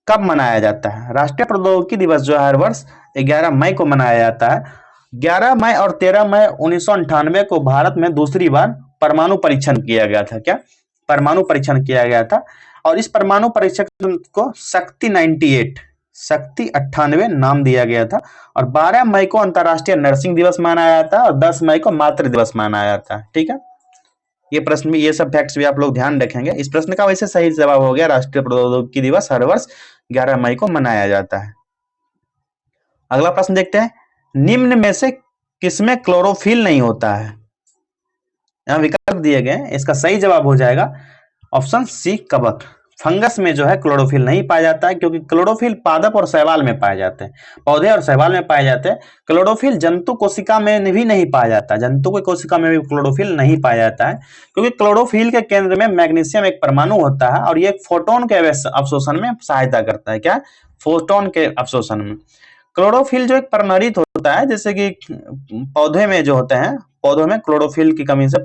कब मनाया जाता है? राष्ट्रीय प्रौद्योगिकी दिवस जो हर वर्ष 11 मई को मनाया जाता है। 11 मई और 13 मई 1998 को भारत में दूसरी बार परमाणु परीक्षण किया गया था। क्या? परमाणु परीक्षण किया गया था। और इस परमाणु परीक्षण को शक्ति 98 नाम दिया गया था। और 12 मई को अंतर्राष्ट्रीय नर्सिंग दिवस मनाया जाता है और 10 मई को मातृ दिवस मनाया जाता है। ठीक है। ये प्रश्न भी, ये सब फैक्ट्स भी आप लोग ध्यान रखेंगे। इस प्रश्न का वैसे सही जवाब हो गया, राष्ट्रीय प्रौद्योगिकी दिवस हर वर्ष 11 मई को मनाया जाता है। अगला प्रश्न देखते हैं। निम्न में से किसमें क्लोरोफिल नहीं होता है? यहाँ विकल्प दिए गए, इसका सही जवाब हो जाएगा ऑप्शन सी, कवक। फंगस में जो है क्लोरोफिल नहीं पाया जाता है, क्योंकि क्लोरोफिल पादप और शैवाल में पाए जाते हैं, पौधे और शैवाल में पाए जाते हैं। क्लोरोफिल जंतु कोशिका में भी नहीं पाया जाता, जंतु की कोशिका में भी क्लोरोफिल नहीं पाया जाता है, क्योंकि क्लोरोफिल के केंद्र में मैग्नीशियम एक परमाणु होता है और ये फोटोन के अवशोषण में सहायता करता है। क्या? फोटोन के अवशोषण में। क्लोरोफिल जो एक परनरित होता है, जैसे कि पौधे में जो होते हैं, पौधों में क्लोरोफिल की कमी से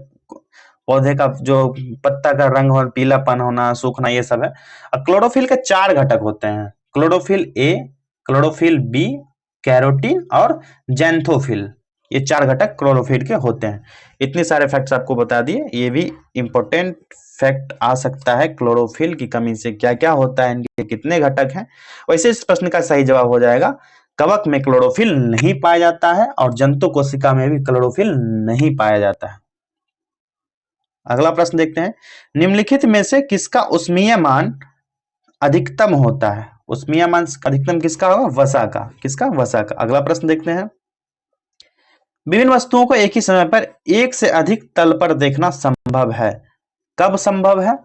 पौधे का जो पत्ता का रंग और पीलापन होना, सूखना, ये सब है। क्लोरोफिल के 4 घटक होते हैं, chlorophyll A, chlorophyll B, carotene और जैंथोफिल। ये 4 घटक क्लोरोफिल के होते हैं। इतने सारे फैक्ट्स आपको बता दिए। ये भी इंपॉर्टेंट फैक्ट आ सकता है, क्लोरोफिल की कमी से क्या क्या होता है, इनके कितने घटक हैं। वैसे इस प्रश्न का सही जवाब हो जाएगा कवक में क्लोरोफिल नहीं पाया जाता है और जंतु कोशिका में भी क्लोरोफिल नहीं पाया जाता है। अगला प्रश्न देखते हैं। निम्नलिखित में से किसका ऊष्मीय मान अधिकतम होता है? ऊष्मीय मान अधिकतम किसका होगा? वसा का। किसका? वसा का। अगला प्रश्न देखते हैं। विभिन्न वस्तुओं को एक ही समय पर एक से अधिक तल पर देखना संभव है, कब संभव है?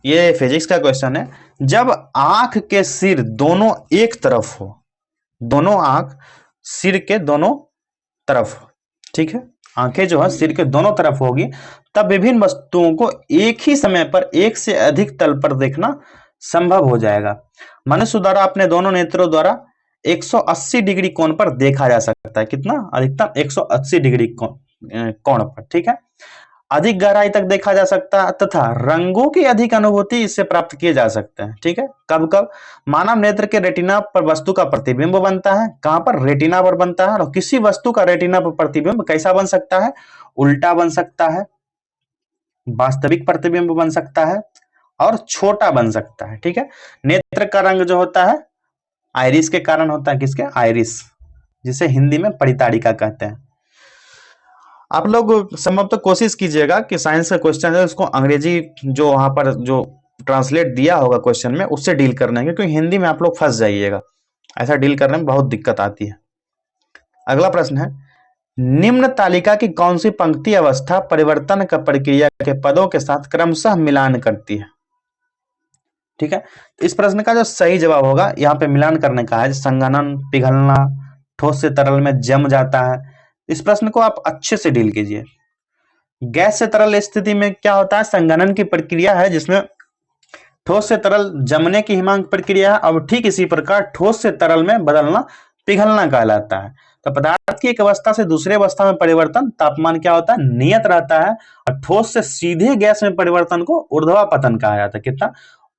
ये फिजिक्स का क्वेश्चन है। जब आंख के सिर दोनों एक तरफ हो, दोनों आंख सिर के दोनों तरफ, ठीक है, आंखें जो है सिर के दोनों तरफ होगी, तब विभिन्न वस्तुओं को एक ही समय पर एक से अधिक तल पर देखना संभव हो जाएगा। मनुष्य द्वारा अपने दोनों नेत्रों द्वारा 180 डिग्री कोण पर देखा जा सकता है। कितना? अधिकतम 180 डिग्री कोण पर, ठीक है। अधिक गहराई तक देखा जा सकता है तथा रंगों की अधिक अनुभूति इससे प्राप्त किए जा सकते हैं, ठीक है। कब कब? मानव नेत्र के रेटिना पर वस्तु का प्रतिबिंब बनता है। कहां पर? रेटिना पर बनता है। और किसी वस्तु का रेटिना पर प्रतिबिंब कैसा बन सकता है? उल्टा बन सकता है, वास्तविक प्रतिबिंब बन सकता है और छोटा बन सकता है, ठीक है। नेत्र का रंग जो होता है आइरिस के कारण होता है। किसके? आइरिस, जिसे हिंदी में परिताड़िका कहते हैं। आप लोग संभवतः कोशिश कीजिएगा कि साइंस का क्वेश्चन है उसको अंग्रेजी जो वहां पर जो ट्रांसलेट दिया होगा क्वेश्चन में उससे डील करना है, क्योंकि हिंदी में आप लोग फंस जाइएगा, ऐसा डील करने में बहुत दिक्कत आती है। अगला प्रश्न है, निम्न तालिका की कौन सी पंक्ति अवस्था परिवर्तन का प्रक्रिया के पदों के साथ क्रमशः मिलान करती है? ठीक है, तो इस प्रश्न का जो सही जवाब होगा यहाँ पे मिलान करने का है। संघनन, पिघलना, ठोस से तरल में जम जाता है। इस प्रश्न को आप अच्छे से डील कीजिए। गैस से तरल स्थिति में क्या होता है? संघनन की प्रक्रिया है, जिसमें ठोस से तरल जमने की हिमांक प्रक्रिया है। अब ठीक इसी प्रकार ठोस से तरल में बदलना पिघलना कहलाता है। तो पदार्थ की एक अवस्था से दूसरे अवस्था में परिवर्तन तापमान क्या होता है? नियत रहता है। और ठोस से सीधे गैस में परिवर्तन को ऊर्ध्वापतन कहा जाता है। कितना?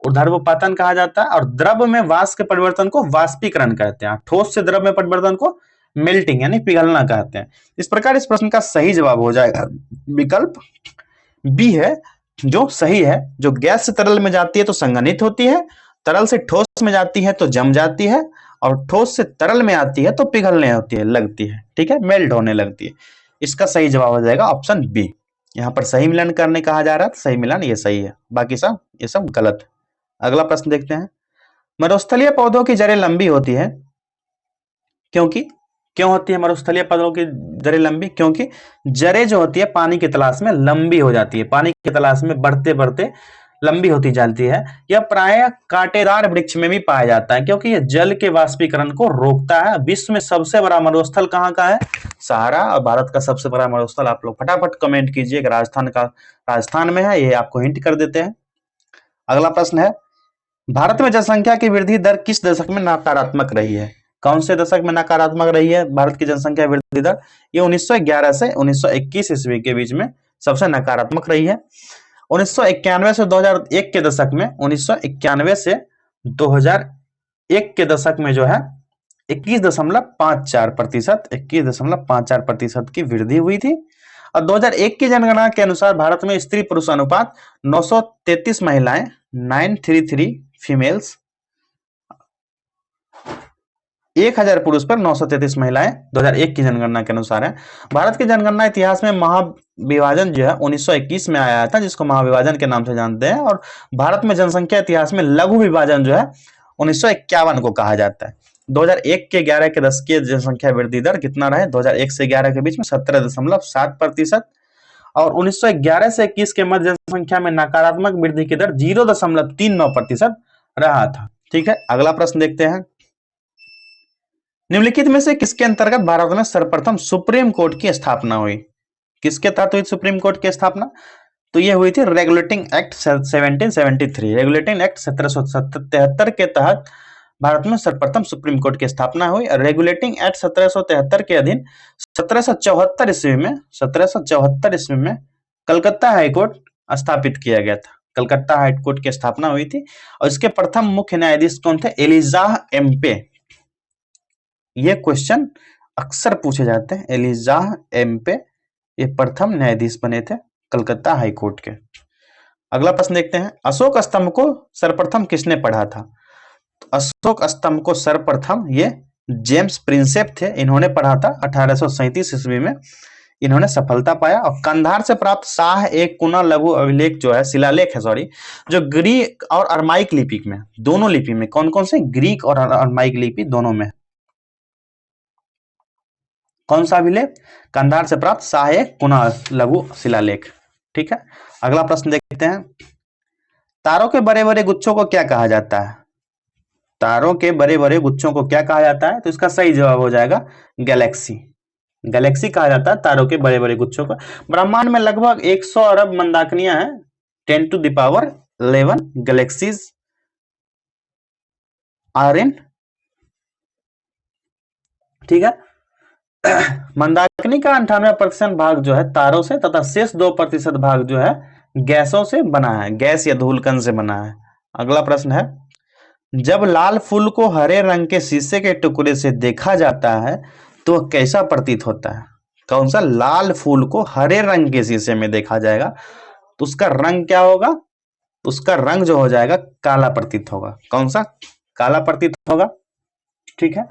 ऊर्ध्वपतन कहा जाता है। और द्रव में वाष्प के परिवर्तन को वाष्पीकरण कहते हैं। ठोस से द्रव में परिवर्तन को मेल्टिंग यानी पिघलना कहते हैं। इस प्रकार इस प्रश्न का सही जवाब हो जाएगा विकल्प बी है, जो सही है। जो गैस से तरल में जाती है तो संघनित होती है, तरल से ठोस में जाती है तो जम जाती है, और ठोस से तरल में आती है तो पिघलने होती है लगती है, ठीक है, मेल्ट होने लगती है। इसका सही जवाब हो जाएगा ऑप्शन बी। यहाँ पर सही मिलन करने कहा जा रहा है, सही मिलन ये सही है, बाकी सब ये सब गलत है। अगला प्रश्न देखते हैं। मरुस्थलीय पौधों की जड़ें लंबी होती है क्योंकि क्यों होती है मरुस्थलीय पौधों की जड़ें लंबी? क्योंकि जड़ें जो होती है पानी की तलाश में लंबी हो जाती है, पानी की तलाश में बढ़ते बढ़ते लंबी होती जाती है। यह प्रायः कांटेदार वृक्ष में भी पाया जाता है, क्योंकि यह जल के वाष्पीकरण को रोकता है। विश्व में सबसे बड़ा मरुस्थल कहाँ का है? सहारा। और भारत का सबसे बड़ा मरुस्थल आप लोग फटाफट कमेंट कीजिए, राजस्थान में है, ये आपको हिंट कर देते हैं। अगला प्रश्न है, भारत में जनसंख्या की वृद्धि दर किस दशक में नकारात्मक रही है? कौन से दशक में नकारात्मक रही है भारत की जनसंख्या वृद्धि दर? ये 1911 से 1921 ईस्वी के बीच में सबसे नकारात्मक रही है। 1991 से 2001 के दशक में 1991 से 2001 के दशक में जो है 21.54% की वृद्धि हुई थी। और 2001 की जनगणना के अनुसार भारत में स्त्री पुरुष अनुपात 933 महिलाएं 933 फीमेल्स 1000 पुरुष पर 933 महिलाएं 2001 की जनगणना के अनुसार है। भारत की जनगणना इतिहास में महाविभाजन जो है 1921 में आया था, जिसको महाविभाजन के नाम से जानते हैं। और भारत में जनसंख्या इतिहास में लघु विभाजन जो है 1951 को कहा जाता है। 2001 के 11 के दशक की जनसंख्या वृद्धि दर कितना रहे? 2001 से 11 के बीच में 17.7%। और 1911 से 21 के मध्य जनसंख्या में नकारात्मक वृद्धि की दर 0.39% रहा था। ठीक है, अगला प्रश्न देखते हैं। निम्नलिखित में से किसके अंतर्गत भारत में सर्वप्रथम सुप्रीम कोर्ट की स्थापना हुई? किसके तहत हुई सुप्रीम कोर्ट की स्थापना? तो यह हुई थी रेगुलेटिंग एक्ट 1773। रेगुलेटिंग एक्ट 1773 के तहत भारत में सर्वप्रथम सुप्रीम कोर्ट की स्थापना हुई। रेगुलेटिंग एक्ट 1773 के अधीन 1774 ईस्वी में कलकत्ता हाईकोर्ट स्थापित किया गया था। कलकत्ता हाईकोर्ट की स्थापना हुई थी। और इसके प्रथम मुख्य न्यायाधीश कौन थे? एलिजाह एम्पे। ये क्वेश्चन अक्सर पूछे जाते हैं। एलिजाह एम्पे ये प्रथम न्यायाधीश बने थे कलकत्ता हाईकोर्ट के। अगला प्रश्न देखते हैं। अशोक स्तंभ को सर्वप्रथम किसने पढ़ा था? तो अशोक स्तंभ को सर्वप्रथम ये जेम्स प्रिंसेप थे, इन्होंने पढ़ा था 1837 ईस्वी में। इन्होंने सफलता पाया। और कंधार से प्राप्त शाह एक कुना लघु अभिलेख जो है, शिलालेख है सॉरी, जो ग्रीक और अरमाइक लिपि में, दोनों लिपि में, कौन कौन से? ग्रीक और अरमाइक लिपि दोनों में। कौन सा अभिलेख? कंधार से प्राप्त शाह एक कुना लघु शिलालेख। ठीक है, अगला प्रश्न देखते हैं। तारों के बड़े बड़े गुच्छों को क्या कहा जाता है? तारों के बड़े बड़े गुच्छों को क्या कहा जाता है? तो इसका सही जवाब हो जाएगा गैलेक्सी। गैलेक्सी कहा जाता है तारों के बड़े बड़े गुच्छों को। ब्रह्मांड में लगभग 100 अरब मंदाकिनियां हैं। 10⁻11 गैलेक्सीज आर इन, ठीक है। मंदाकिनी का 98% भाग जो है तारों से तथा शेष 2% भाग जो है गैसों से बना है, गैस या धूलकण से बना है। अगला प्रश्न है, जब लाल फूल को हरे रंग के शीशे के टुकड़े से देखा जाता है तो वह कैसा प्रतीत होता है? कौन सा? लाल फूल को हरे रंग के शीशे में देखा जाएगा तो उसका रंग क्या होगा? उसका रंग जो हो जाएगा काला प्रतीत होगा। कौन सा? काला प्रतीत होगा, ठीक है।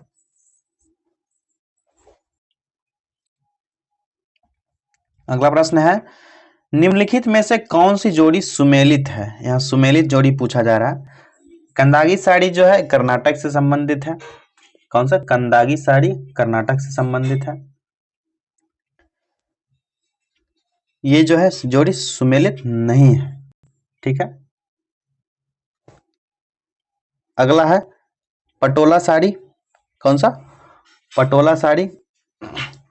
अगला प्रश्न है, निम्नलिखित में से कौन सी जोड़ी सुमेलित है? यहाँ सुमेलित जोड़ी पूछा जा रहा है। कंदागी साड़ी जो है कर्नाटक से संबंधित है। कौन सा? कंदागी साड़ी कर्नाटक से संबंधित है। ये जो है जोड़ी सुमेलित नहीं है, ठीक है। अगला है पटोला साड़ी। कौन सा? पटोला साड़ी,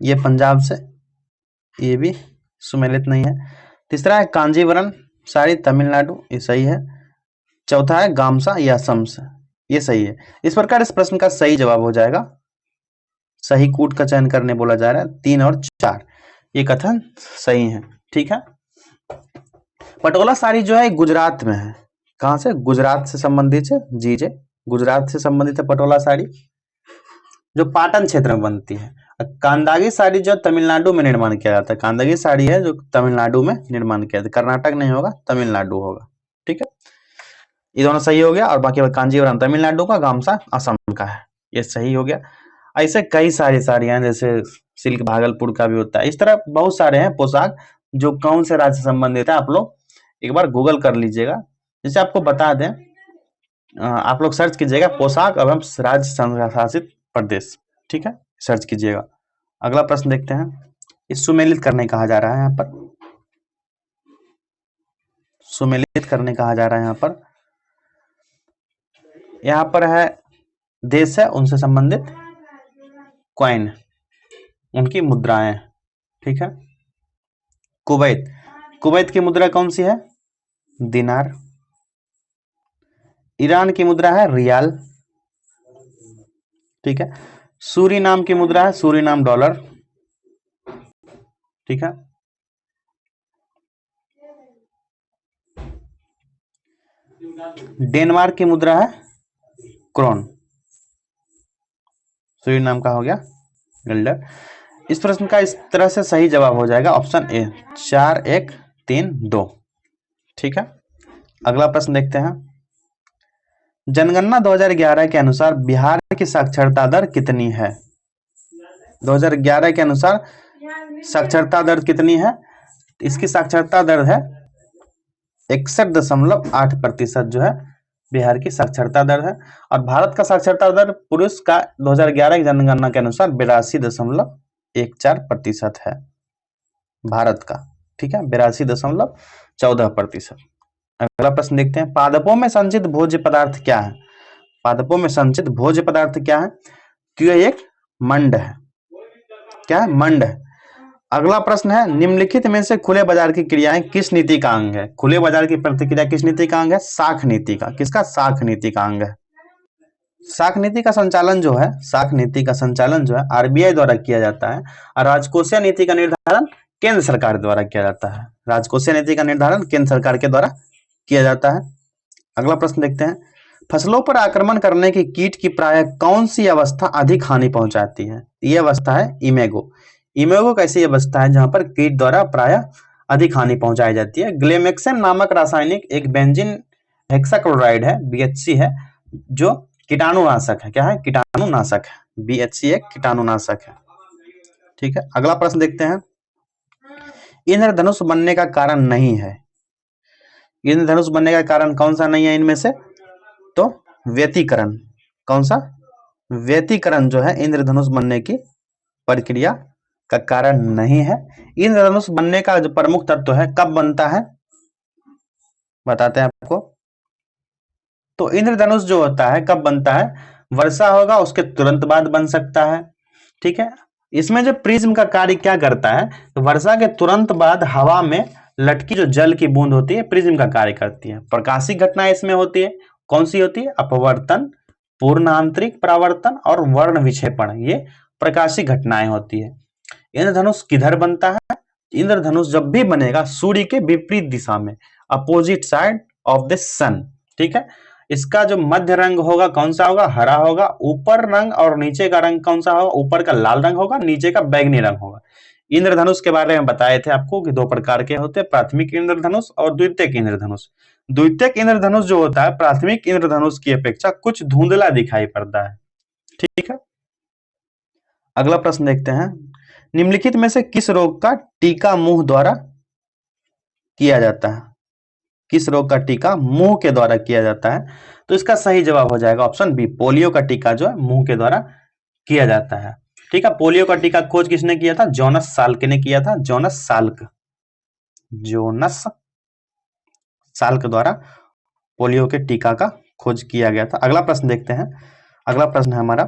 ये पंजाब से, ये भी सुमेलित नहीं है। तीसरा है कांजीवरम साड़ी तमिलनाडु, ये सही है। चौथा है गामसा या असम से, ये सही है। इस प्रकार इस प्रश्न का सही जवाब हो जाएगा, सही कूट का चयन करने बोला जा रहा है। 3 और 4 ये कथन सही है, ठीक है। पटोला साड़ी जो है गुजरात में है। कहां से? गुजरात से संबंधित है। जी जे गुजरात से संबंधित है पटोला साड़ी, जो पाटन क्षेत्र में बनती है। कांदागी साड़ी जो तमिलनाडु में निर्माण किया जाता है। कांदागी साड़ी है जो तमिलनाडु में निर्माण किया जाता है, कर्नाटक नहीं होगा, तमिलनाडु होगा, ठीक है। ये दोनों सही हो गया। और बाकी कांजीवरम तमिलनाडु का, गामसा असम का है, ये सही हो गया। ऐसे कई सारी साड़ियां, जैसे सिल्क भागलपुर का भी होता है। इस तरह बहुत सारे हैं पोशाक जो कौन से राज्य से संबंधित है, आप लोग एक बार गूगल कर लीजिएगा। जैसे आपको बता दें, आप लोग सर्च कीजिएगा पोशाक एवं राज्य शासित प्रदेश, ठीक है, सर्च कीजिएगा। अगला प्रश्न देखते हैं, इस सुमेलित करने कहा जा रहा है। यहाँ पर सुमेलित करने कहा जा रहा है। यहाँ पर है देश है उनसे संबंधित कॉइन, उनकी मुद्राएं, ठीक है। कुवैत, कुवैत की मुद्रा कौन सी है? दिनार। ईरान की मुद्रा है रियाल, ठीक है। सूरीनाम की मुद्रा है सूरीनाम डॉलर, ठीक है। डेनमार्क की मुद्रा है क्रोन। सूरीनाम का हो गया गिल्डर। इस प्रश्न का इस तरह से सही जवाब हो जाएगा ऑप्शन ए, 4 1 3 2, ठीक है। अगला प्रश्न देखते हैं, जनगणना 2011 के अनुसार बिहार की साक्षरता दर कितनी है? 2011 के अनुसार साक्षरता दर कितनी है? इसकी साक्षरता दर है 61.8% जो है बिहार की साक्षरता दर है। और भारत का साक्षरता दर पुरुष का 2011 की जनगणना के अनुसार 82.14% है भारत का, ठीक है, 82.14%। अगला प्रश्न देखते हैं, पादपों में संचित भोज्य पदार्थ क्या है? पादपों में संचित भोज्य पदार्थ क्या है? क्यों एक मंड है, क्या है? मंड है। अगला प्रश्न है, निम्नलिखित में से खुले बाजार की क्रियाएं किस नीति का अंग है? खुले बाजार की प्रतिक्रिया किस नीति का अंग है? साख नीति का। किसका? साख नीति का अंग है। साख नीति का संचालन जो है, साख नीति का संचालन जो है आरबीआई द्वारा किया जाता है और राजकोषीय नीति का निर्धारण केंद्र सरकार द्वारा किया जाता है। राजकोषीय नीति का निर्धारण केंद्र सरकार के द्वारा किया जाता है। अगला प्रश्न देखते हैं, फसलों पर आक्रमण करने की कीट की प्रायः कौन सी अवस्था अधिक हानि पहुंचाती है? यह अवस्था है इमेगो। इमेगो कैसी अवस्था है जहां पर कीट द्वारा प्रायः अधिक हानि पहुंचाई जाती है? ग्लेमेक्सेन नामक रासायनिक एक बेंजीन हेक्साक्लोराइड है, बीएचसी है, जो कीटाणुनाशक है। क्या है? कीटाणुनाशक है। बीएचसी एक कीटाणुनाशक है, ठीक है। अगला प्रश्न देखते हैं, इंद्रधनुष बनने का कारण नहीं है। इंद्रधनुष बनने का कारण कौन सा नहीं है इनमें से? तो व्यतिकरण। कौन सा? व्यतिकरण जो है इंद्रधनुष बनने की प्रक्रिया का कारण नहीं है। इंद्रधनुष बनने का जो प्रमुख तत्व है, कब बनता है बताते हैं आपको। तो इंद्रधनुष जो होता है कब बनता है, वर्षा होगा उसके तुरंत बाद बन सकता है। ठीक है, इसमें जो प्रिज्म का कार्य क्या करता है, तो वर्षा के तुरंत बाद हवा में लटकी जो जल की बूंद होती है प्रिज्म का कार्य करती है। प्रकाशिक घटनाएं इसमें होती है, कौन सी होती है, अपवर्तन, पूर्ण आंतरिक परावर्तन और वर्ण विक्षेपण, ये प्रकाशिक घटनाएं होती है। इंद्रधनुष किधर बनता है, इंद्रधनुष जब भी बनेगा सूर्य के विपरीत दिशा में, अपोजिट साइड ऑफ द सन। ठीक है, इसका जो मध्य रंग होगा कौन सा होगा, हरा होगा, ऊपर रंग और नीचे का रंग कौन सा होगा, ऊपर का लाल रंग होगा, नीचे का बैंगनी रंग होगा। इंद्रधनुष के बारे में बताए थे आपको कि दो प्रकार के होते हैं, प्राथमिक इंद्रधनुष और द्वितीयक इंद्रधनुष। द्वितीयक इंद्रधनुष जो होता है प्राथमिक इंद्रधनुष की अपेक्षा कुछ धुंधला दिखाई पड़ता है। ठीक है, अगला प्रश्न देखते हैं, निम्नलिखित में से किस रोग का टीका मुंह द्वारा किया जाता है, किस रोग का टीका मुंह के द्वारा किया जाता है, तो इसका सही जवाब हो जाएगा ऑप्शन बी, पोलियो का टीका जो है मुंह के द्वारा किया जाता है। ठीक है, पोलियो का टीका खोज किसने किया था, जोनस साल्क ने किया था, जोनस साल्क, जोनस साल्क द्वारा पोलियो के टीका का खोज किया गया था। अगला प्रश्न देखते हैं, अगला प्रश्न है हमारा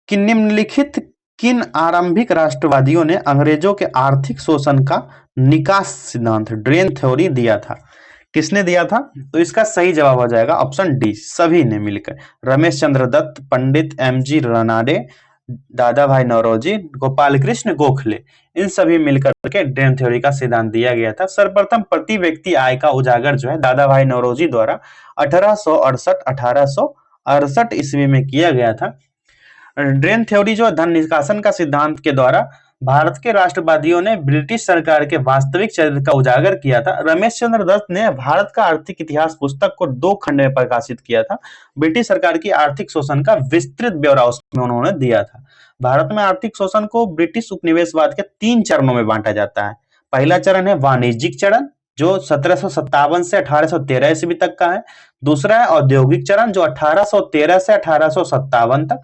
कि निम्नलिखित किन आरंभिक राष्ट्रवादियों ने अंग्रेजों के आर्थिक शोषण का निकास सिद्धांत, ड्रेन थ्योरी दिया था, किसने दिया था, तो इसका सही जवाब हो जाएगा ऑप्शन डी, सभी ने मिलकर, रमेश चंद्र दत्त, पंडित एमजी रनाडे, दादा भाई नौरोजी, गोपाल कृष्ण गोखले, इन सभी मिलकर के ड्रेन थ्योरी का सिद्धांत दिया गया था। सर्वप्रथम प्रति व्यक्ति आय का उजागर जो है दादा भाई नौरोजी द्वारा 1868 ईस्वी में किया गया था। ड्रेन थ्योरी जो धन निष्कासन का सिद्धांत के द्वारा भारत के राष्ट्रवादियों ने ब्रिटिश सरकार के वास्तविक चरित्र का उजागर किया था। रमेश चंद्र दत्त ने भारत का आर्थिक इतिहास पुस्तक को 2 खंड में प्रकाशित किया था। ब्रिटिश सरकार की आर्थिक शोषण का विस्तृत ब्यौरा उसमें उन्होंने दिया था। भारत में आर्थिक शोषण को ब्रिटिश उपनिवेशवाद के 3 चरणों में बांटा जाता है। पहला चरण है वाणिज्यिक चरण जो 1757 से 1813 ईस्वी तक का है। दूसरा है औद्योगिक चरण जो 1813 से 1857 तक।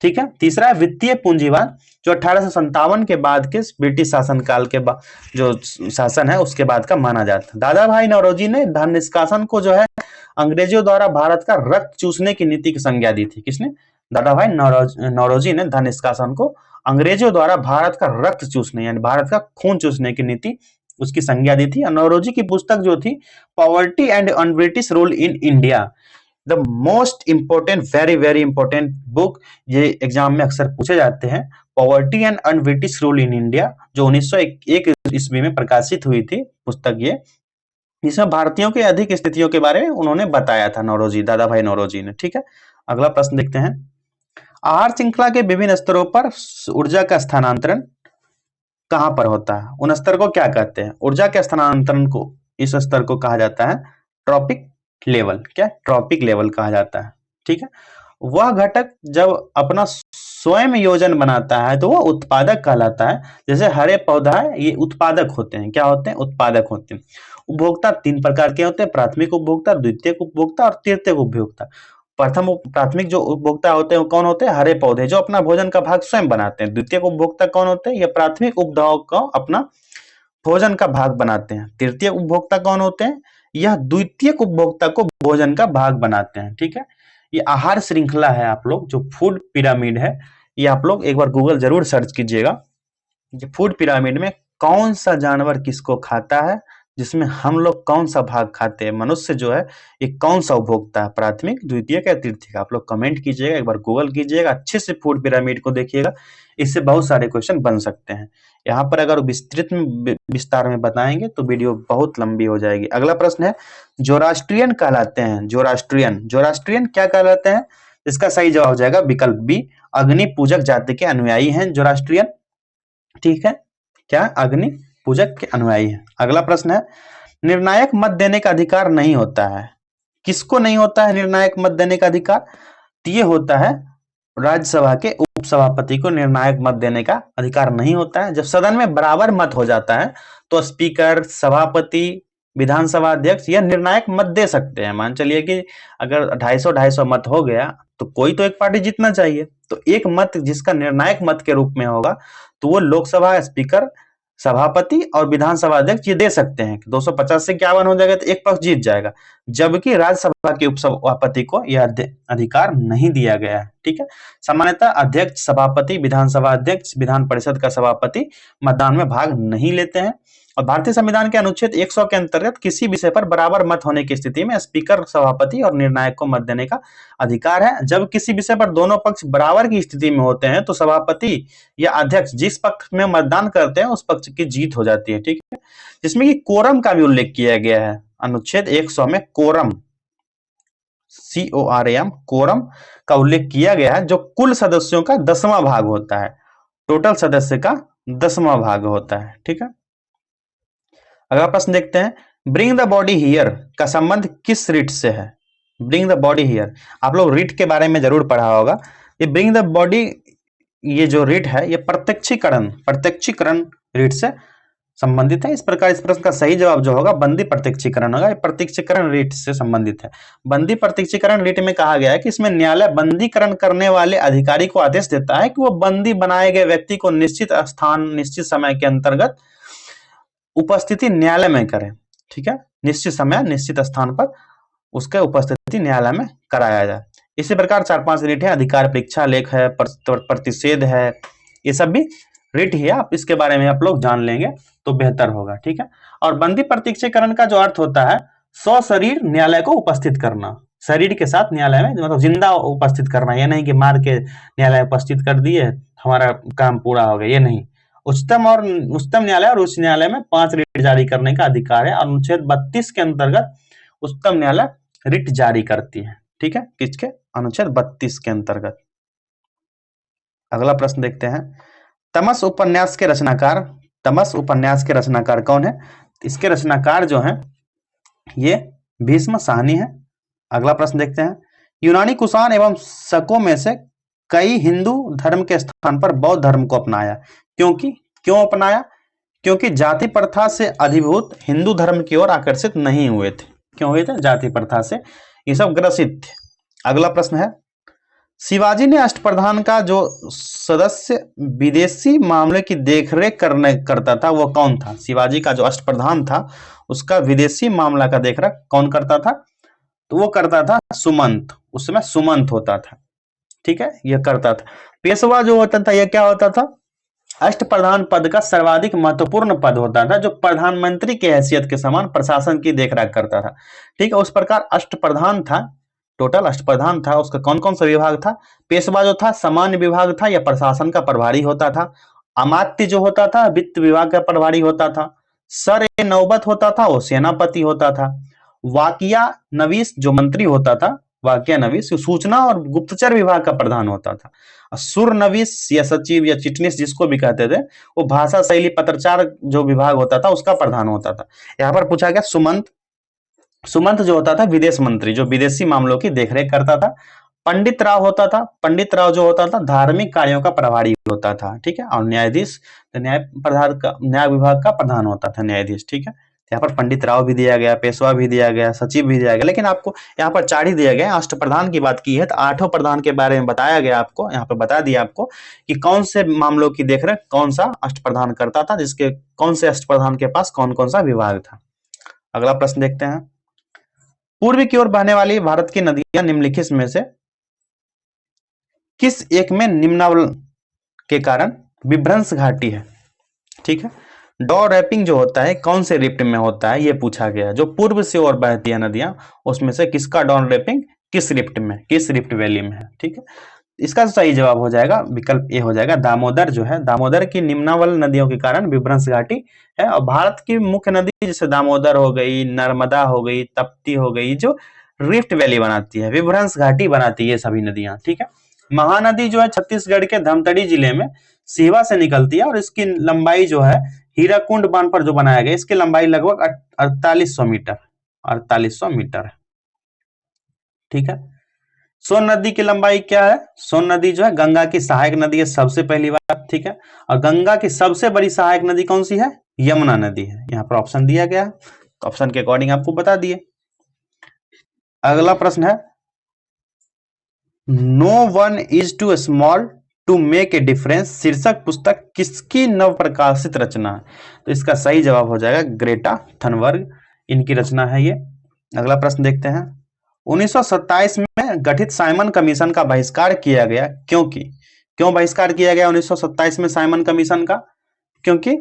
ठीक है, तीसरा है वित्तीय पूंजीवाद जो 1857 के बाद के ब्रिटिश शासनकाल के बाद जो शासन है उसके बाद का माना जाता है। दादा भाई नौरोजी ने धन निष्कासन को जो है अंग्रेजों द्वारा भारत का रक्त चूसने की नीति की संज्ञा दी थी। किसने, दादा भाई नौरोजी ने धन निष्कासन को अंग्रेजों द्वारा भारत का रक्त चूसने यानी भारत का खून चूसने की नीति उसकी संज्ञा दी थी। नौरोजी की पुस्तक जो थी poverty and un British rule in India, the most important, very very important book, ये एग्जाम में अक्सर पूछे जाते हैं। Poverty and un British rule in India जो 1901 ईस्वी में प्रकाशित हुई थी पुस्तक ये, जिसमें भारतीयों के अधिक स्थितियों के बारे में उन्होंने बताया था नौरोजी, दादा भाई नौरोजी ने। ठीक है, अगला प्रश्न देखते हैं, आहार श्रृंखला के विभिन्न स्तरों पर ऊर्जा का स्थानांतरण कहां पर होता है, उन स्तर को क्या कहते हैं, ऊर्जा के स्थानांतरण को, इस स्तर को कहा जाता है ट्रॉपिक लेवल, क्या ट्रॉपिक लेवल कहा जाता है। ठीक है, वह घटक जब अपना स्वयं योजन बनाता है तो वह उत्पादक कहलाता है। जैसे हरे पौधा है ये उत्पादक होते हैं, क्या होते हैं, उत्पादक होते हैं। उपभोक्ता 3 प्रकार के होते हैं, प्राथमिक उपभोक्ता, द्वितीयक उपभोक्ता और तृतीयक उपभोक्ता। प्रथम प्राथमिक जो उपभोक्ता होते हैं वो कौन होते हैं, हरे पौधे जो अपना भोजन का भाग स्वयं बनाते हैं। द्वितीयक उपभोक्ता कौन होते हैं, ये प्राथमिक उपभोग को अपना भोजन का भाग बनाते हैं। तृतीयक उपभोक्ता कौन होते हैं, यह द्वितीयक उपभोक्ता को भोजन का भाग बनाते हैं। ठीक है, ये आहार श्रृंखला है, आप लोग जो फूड पिरामिड है ये आप लोग एक बार गूगल जरूर सर्च कीजिएगा। ये फूड पिरामिड में कौन सा जानवर किसको खाता है, जिसमें हम लोग कौन सा भाग खाते हैं, मनुष्य जो है ये कौन सा उपभोक्ता है, प्राथमिक, द्वितीयक या तृतीयक, आप लोग कमेंट कीजिएगा, एक बार गूगल कीजिएगा, अच्छे से फूड पिरामिड को देखिएगा, इससे बहुत सारे क्वेश्चन बन सकते हैं। यहाँ पर अगर विस्तार में बताएंगे तो वीडियो बहुत लंबी हो जाएगी। अगला प्रश्न है, जोरास्ट्रियन कहलाते हैं, जोरास्ट्रियन क्या कहलाते हैं, इसका सही जवाब हो जाएगा विकल्प बी, अग्नि पूजक जाति के अनुयायी हैं जोरास्ट्रियन। ठीक है, क्या अग्नि पूजक के अनुयायी हैं। अगला प्रश्न है, निर्णायक मत देने का अधिकार नहीं होता है, किसको नहीं होता है निर्णायक मत देने का अधिकार, तो ये होता है राज्यसभा के उपसभापति को निर्णायक मत देने का अधिकार नहीं होता है। जब सदन में बराबर मत हो जाता है तो स्पीकर, सभापति, विधानसभा अध्यक्ष यह निर्णायक मत दे सकते हैं। मान चलिए कि अगर 250 मत हो गया तो कोई तो एक पार्टी जीतना चाहिए, तो एक मत जिसका निर्णायक मत के रूप में होगा तो वो लोकसभा स्पीकर, सभापति और विधानसभा अध्यक्ष ये दे सकते हैं कि 250 से 51 हो जाएगा तो एक पक्ष जीत जाएगा, जबकि राज्यसभा के उपसभापति को यह अधिकार नहीं दिया गया है। ठीक है, सामान्यतः अध्यक्ष, सभापति, विधानसभा अध्यक्ष, विधान परिषद का सभापति मतदान में भाग नहीं लेते हैं। और भारतीय संविधान के अनुच्छेद 100 के अंतर्गत किसी विषय पर बराबर मत होने की स्थिति में स्पीकर, सभापति और निर्णायक को मत देने का अधिकार है। जब किसी विषय पर दोनों पक्ष बराबर की स्थिति में होते हैं तो सभापति या अध्यक्ष जिस पक्ष में मतदान करते हैं उस पक्ष की जीत हो जाती है। ठीक है, जिसमें कि कोरम का भी उल्लेख किया गया है अनुच्छेद 100 में। कोरम, CORAM, कोरम का उल्लेख किया गया है, जो कुल सदस्यों का 10वां भाग होता है, टोटल सदस्य का 10वां भाग होता है। ठीक है, अगला प्रश्न देखते हैं, ब्रिंग द बॉडी हियर का संबंध किस रिट से है? ब्रिंग द बॉडी हियर, आप लोग रिट के बारे में जरूर पढ़ा होगा। ये ब्रिंग द बॉडी, ये जो रिट है ये प्रत्यक्षीकरण रिट से संबंधित है। इस प्रकार इस प्रश्न का सही जवाब जो होगा बंदी प्रत्यक्षीकरण होगा। प्रत्यक्षीकरण रिट से संबंधित है। बंदी प्रत्यक्षीकरण रिट में कहा गया है कि इसमें न्यायालय बंदीकरण करने वाले अधिकारी को आदेश देता है कि वो बंदी बनाए गए व्यक्ति को निश्चित स्थान, निश्चित समय के अंतर्गत उपस्थिति न्यायालय में करें। ठीक है, निश्चित समय, निश्चित स्थान पर उसके उपस्थिति न्यायालय में कराया जाए। इसी प्रकार 4-5 रिट है, अधिकार परीक्षा लेख है, प्रतिषेध है, ये सब भी रिट है। आप इसके बारे में आप लोग जान लेंगे तो बेहतर होगा। ठीक है, और बंदी प्रत्यक्षीकरण का जो अर्थ होता है सशरीर न्यायालय को उपस्थित करना, शरीर के साथ न्यायालय में, मतलब जिंदा उपस्थित करना। ये नहीं कि मार के न्यायालय उपस्थित कर दिए हमारा काम पूरा हो गया, ये नहीं। उच्चतम न्यायालय और उच्च न्यायालय में 5 रिट जारी करने का अधिकार है। अनुच्छेद 32 के अंतर्गत उच्चतम न्यायालय रिट जारी करती है। ठीक है, किसके? अनुच्छेद 32 के अंतर्गत। अगला प्रश्न देखते हैं, तमस उपन्यास के रचनाकार कौन है? इसके रचनाकार जो है ये भीष्म साहनी है। अगला प्रश्न देखते हैं, यूनानी कुषाण एवं शकों में से कई हिंदू धर्म के स्थान पर बौद्ध धर्म को अपनाया। क्यों अपनाया? क्योंकि जाति प्रथा से अधिभूत हिंदू धर्म की ओर आकर्षित नहीं हुए थे। क्यों हुए थे? जाति प्रथा से ये सब ग्रसित थे। अगला प्रश्न है, शिवाजी ने अष्टप्रधान का जो सदस्य विदेशी मामले की देखरेख करता था वो कौन था? शिवाजी का जो अष्टप्रधान था उसका विदेशी मामला का देखरेख कौन करता था? तो वो करता था सुमंत। उस समय सुमंत होता था। ठीक है, यह करता था। पेशवा जो होता था यह क्या होता था? अष्टप्रधान पद का सर्वाधिक महत्वपूर्ण पद होता था, जो प्रधानमंत्री की हैसियत के समान प्रशासन की देखरेख करता था। ठीक है, उस प्रकार अष्टप्रधान था, टोटल अष्टप्रधान था। उसका कौन कौन सा विभाग था? पेशवा जो था सामान्य विभाग था या प्रशासन का प्रभारी होता था। अमात्य जो होता था वित्त विभाग का प्रभारी होता था। सर ए नौबत होता था, वो सेनापति होता था। वाकिया नवीस जो मंत्री होता था, वाकिया नवीस सूचना और गुप्तचर विभाग का प्रधान होता था। सुर नवीस या सचिव या चिटनीस जिसको भी कहते थे, वो भाषा शैली पत्रचार जो विभाग होता था उसका प्रधान होता था। यहाँ पर पूछा गया सुमंत जो होता था विदेश मंत्री, जो विदेशी मामलों की देखरेख करता था। पंडित राव होता था, पंडित राव जो होता था धार्मिक कार्यों का प्रभारी होता था। ठीक है, और न्यायाधीश न्याय विभाग का प्रधान होता था न्यायाधीश। ठीक है, यहाँ पर पंडित राव भी दिया गया, पेशवा भी दिया गया, सचिव भी दिया गया, लेकिन आपको यहाँ पर 4 ही दिया गया। अष्टप्रधान की बात की है तो 8वें प्रधान के बारे में बताया गया आपको, यहाँ पर बता दिया आपको कि कौन से मामलों की देखरेख कौन सा अष्टप्रधान करता था, जिसके कौन से अष्टप्रधान के पास कौन कौन सा विभाग था। अगला प्रश्न देखते हैं, पूर्व की ओर बहने वाली भारत की नदियां निम्नलिखित में से किस एक में निम्नावल के कारण विभ्रंश घाटी है? ठीक है, डॉ रैपिंग जो होता है कौन से रिफ्ट में होता है ये पूछा गया। जो पूर्व से ओर बहती है नदियां उसमें से किसका डॉन रैपिंग किस रिफ्ट में, किस रिफ्ट वैली में है? ठीक है, इसका सही जवाब हो जाएगा विकल्प ए हो जाएगा, दामोदर जो है, दामोदर की निम्नावल नदियों के कारण विभ्रंश घाटी है। और भारत की मुख्य नदी जैसे दामोदर हो गई, नर्मदा हो गई, तप्ती हो गई, जो रिफ्ट वैली बनाती है, विभ्रंश घाटी बनाती है सभी नदियां। ठीक है, महानदी जो है छत्तीसगढ़ के धमतरी जिले में सीवा से निकलती है और इसकी लंबाई जो है हीराकुंड बांध पर जो बनाया गया इसकी लंबाई लगभग 4800 मीटर, 4800 मीटर है। ठीक है, सोन नदी की लंबाई क्या है? सोन नदी जो है गंगा की सहायक नदी है, सबसे पहली बात। ठीक है, और गंगा की सबसे बड़ी सहायक नदी कौन सी है? यमुना नदी है। यहाँ पर ऑप्शन दिया गया है, तो ऑप्शन के अकॉर्डिंग आपको बता दिए। अगला प्रश्न है, no one is too small to make a difference शीर्षक पुस्तक किसकी नवप्रकाशित रचना है? तो इसका सही जवाब हो जाएगा ग्रेटा थनबर्ग, इनकी रचना है ये। अगला प्रश्न देखते हैं। 1927 में गठित साइमन कमीशन का बहिष्कार किया गया क्योंकि? क्यों बहिष्कार किया गया 1927 में साइमन कमीशन का? क्योंकि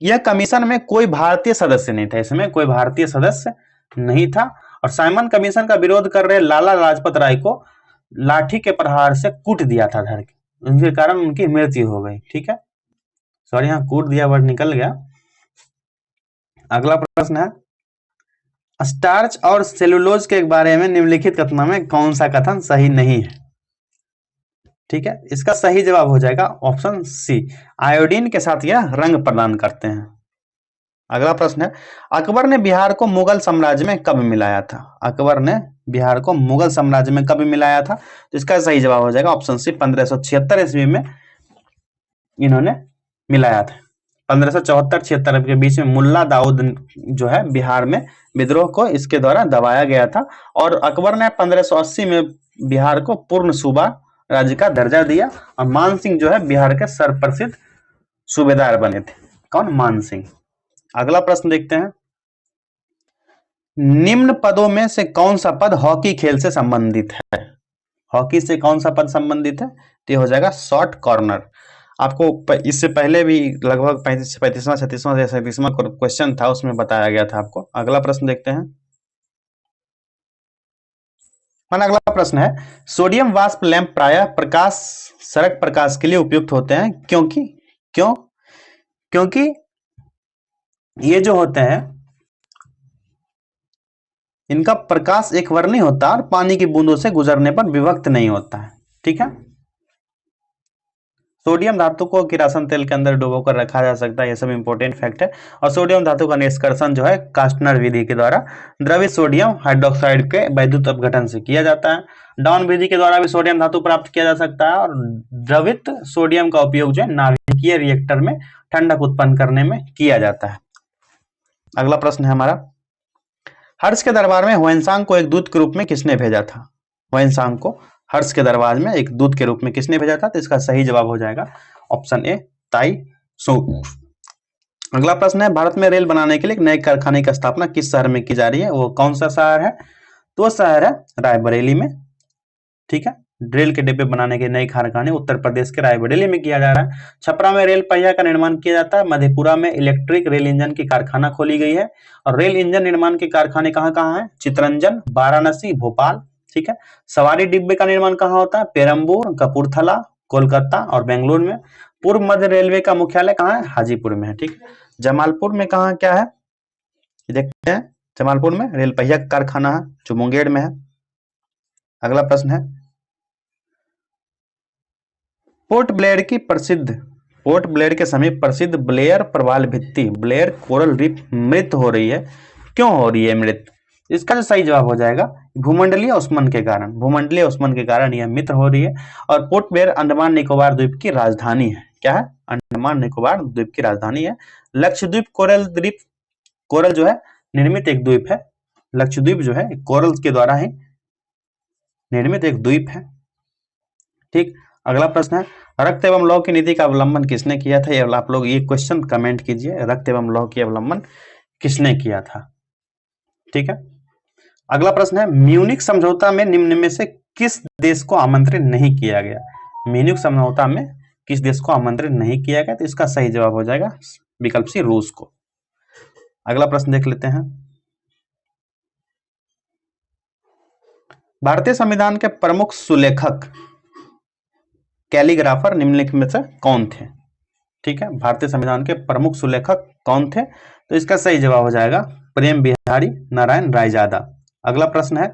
यह कमीशन में कोई भारतीय सदस्य नहीं था, इसमें कोई भारतीय सदस्य नहीं था, और साइमन कमीशन का विरोध कर रहे लाला लाजपत राय को लाठी के प्रहार से कूट दिया था धर के, उनके कारण उनकी मृत्यु हो गई। ठीक है, सॉरी यहाँ कूट दिया वर्ड निकल गया। अगला प्रश्न है, स्टार्च और सेलुलोज के बारे में निम्नलिखित कथनों में कौन सा कथन सही नहीं है? ठीक है, इसका सही जवाब हो जाएगा ऑप्शन सी, आयोडीन के साथ यह रंग प्रदान करते हैं। अगला प्रश्न है, अकबर ने बिहार को मुगल साम्राज्य में कब मिलाया था? अकबर ने बिहार को मुगल साम्राज्य में कब मिलाया था? तो इसका सही जवाब हो जाएगा ऑप्शन सी, 1576 ईस्वी में इन्होंने मिलाया था। 1574-76 के बीच में मुल्ला दाऊद जो है बिहार में विद्रोह को इसके द्वारा दबाया गया था, और अकबर ने 1580 में बिहार को पूर्ण सूबा राज्य का दर्जा दिया, और मान सिंह जो है बिहार के सर्वप्रसिद्ध सूबेदार बने थे। कौन? मान सिंह। अगला प्रश्न देखते हैं, निम्न पदों में से कौन सा पद हॉकी खेल से संबंधित है? हॉकी से कौन सा पद संबंधित है? तो हो जाएगा शॉर्ट कॉर्नर। आपको इससे पहले भी लगभग 35वां 36वां या 37वां क्वेश्चन था, उसमें बताया गया था आपको। अगला प्रश्न देखते हैं। अगला प्रश्न है, सोडियम वाष्प लैंप प्रायः प्रकाश सड़क प्रकाश के लिए उपयुक्त होते हैं क्योंकि? क्योंकि ये जो होते हैं इनका प्रकाश एक वर्णी होता है और पानी की बूंदों से गुजरने पर विभक्त नहीं होता है। ठीक है, सोडियम धातु को किरासन तेल के अंदर डुबोकर रखा जा सकता है, ये सब इंपॉर्टेंट फैक्ट है। और सोडियम धातु का निष्कर्षण जो है कास्टनर विधि के द्वारा द्रवित सोडियम हाइड्रोक्साइड के वैद्युत अपघटन से किया जाता है। डाउन विधि के द्वारा भी सोडियम धातु प्राप्त किया जा सकता है, और द्रवित सोडियम का उपयोग जो है नाभिकीय रिएक्टर में ठंडक उत्पन्न करने में किया जाता है। अगला प्रश्न है हमारा, हर्ष के दरबार में हुएनसांग को एक दूत के रूप में किसने भेजा था? हुएनसांग को हर्ष के दरबार में एक दूत के रूप में किसने भेजा था? तो इसका सही जवाब हो जाएगा ऑप्शन ए, ताई सो। अगला प्रश्न है, भारत में रेल बनाने के लिए एक नए कारखाने की स्थापना किस शहर में की जा रही है? वो कौन सा शहर है? तो शहर है रायबरेली में। ठीक है, रेल के डिब्बे बनाने के नए कारखाने उत्तर प्रदेश के रायबरेली में किया जा रहा है। छपरा में रेल पहिया का निर्माण किया जाता है। मधेपुरा में इलेक्ट्रिक रेल इंजन की कारखाना खोली गई है। और रेल इंजन निर्माण के कारखाने कहाँ कहाँ है? चितरंजन, वाराणसी, भोपाल। ठीक है, सवारी डिब्बे का निर्माण कहाँ होता है? पेरम्बूर, कपूरथला, कोलकाता और बेंगलुरु में। पूर्व मध्य रेलवे का मुख्यालय कहाँ है? हाजीपुर में है। ठीक, जमालपुर में कहाँ क्या है देखते हैं। जमालपुर में रेल पहिया कारखाना है जो मुंगेर में है। अगला प्रश्न है, पोर्ट ब्लेयर के समीप प्रसिद्ध ब्लेयर प्रवाल भित्ति ब्लेयर कोरल रीफ मृत हो रही है। क्यों हो रही है मृत? इसका जो सही जवाब हो जाएगा भूमंडलीय उष्मन के कारण। भूमंडलीय उष्मन के कारण यह मृत हो रही है। और पोर्ट ब्लेयर अंडमान निकोबार द्वीप की राजधानी है। क्या है? अंडमान निकोबार द्वीप की राजधानी है। लक्षद्वीप कोरल जो है निर्मित एक द्वीप है। लक्षद्वीप जो है कोरल के द्वारा ही निर्मित एक द्वीप है। ठीक, अगला प्रश्न है, रक्त एवं लौह की नीति का अवलंबन किसने किया था? ये आप लोग ये क्वेश्चन कमेंट कीजिए, रक्त एवं लौह की अवलंबन किसने किया था? ठीक है, अगला प्रश्न है, म्यूनिख समझौता में निम्न में से किस देश को आमंत्रित नहीं किया गया? म्यूनिख समझौता में किस देश को आमंत्रित नहीं किया गया? तो इसका सही जवाब हो जाएगा विकल्प सी, रूस को। अगला प्रश्न देख लेते हैं, भारतीय संविधान के प्रमुख सुलेखक कैलीग्राफर निम्नलिखित में से कौन थे? ठीक है, भारतीय संविधान के प्रमुख सुलेखक कौन थे? तो इसका सही जवाब हो जाएगा प्रेम बिहारी नारायण रायजादा। अगला प्रश्न है,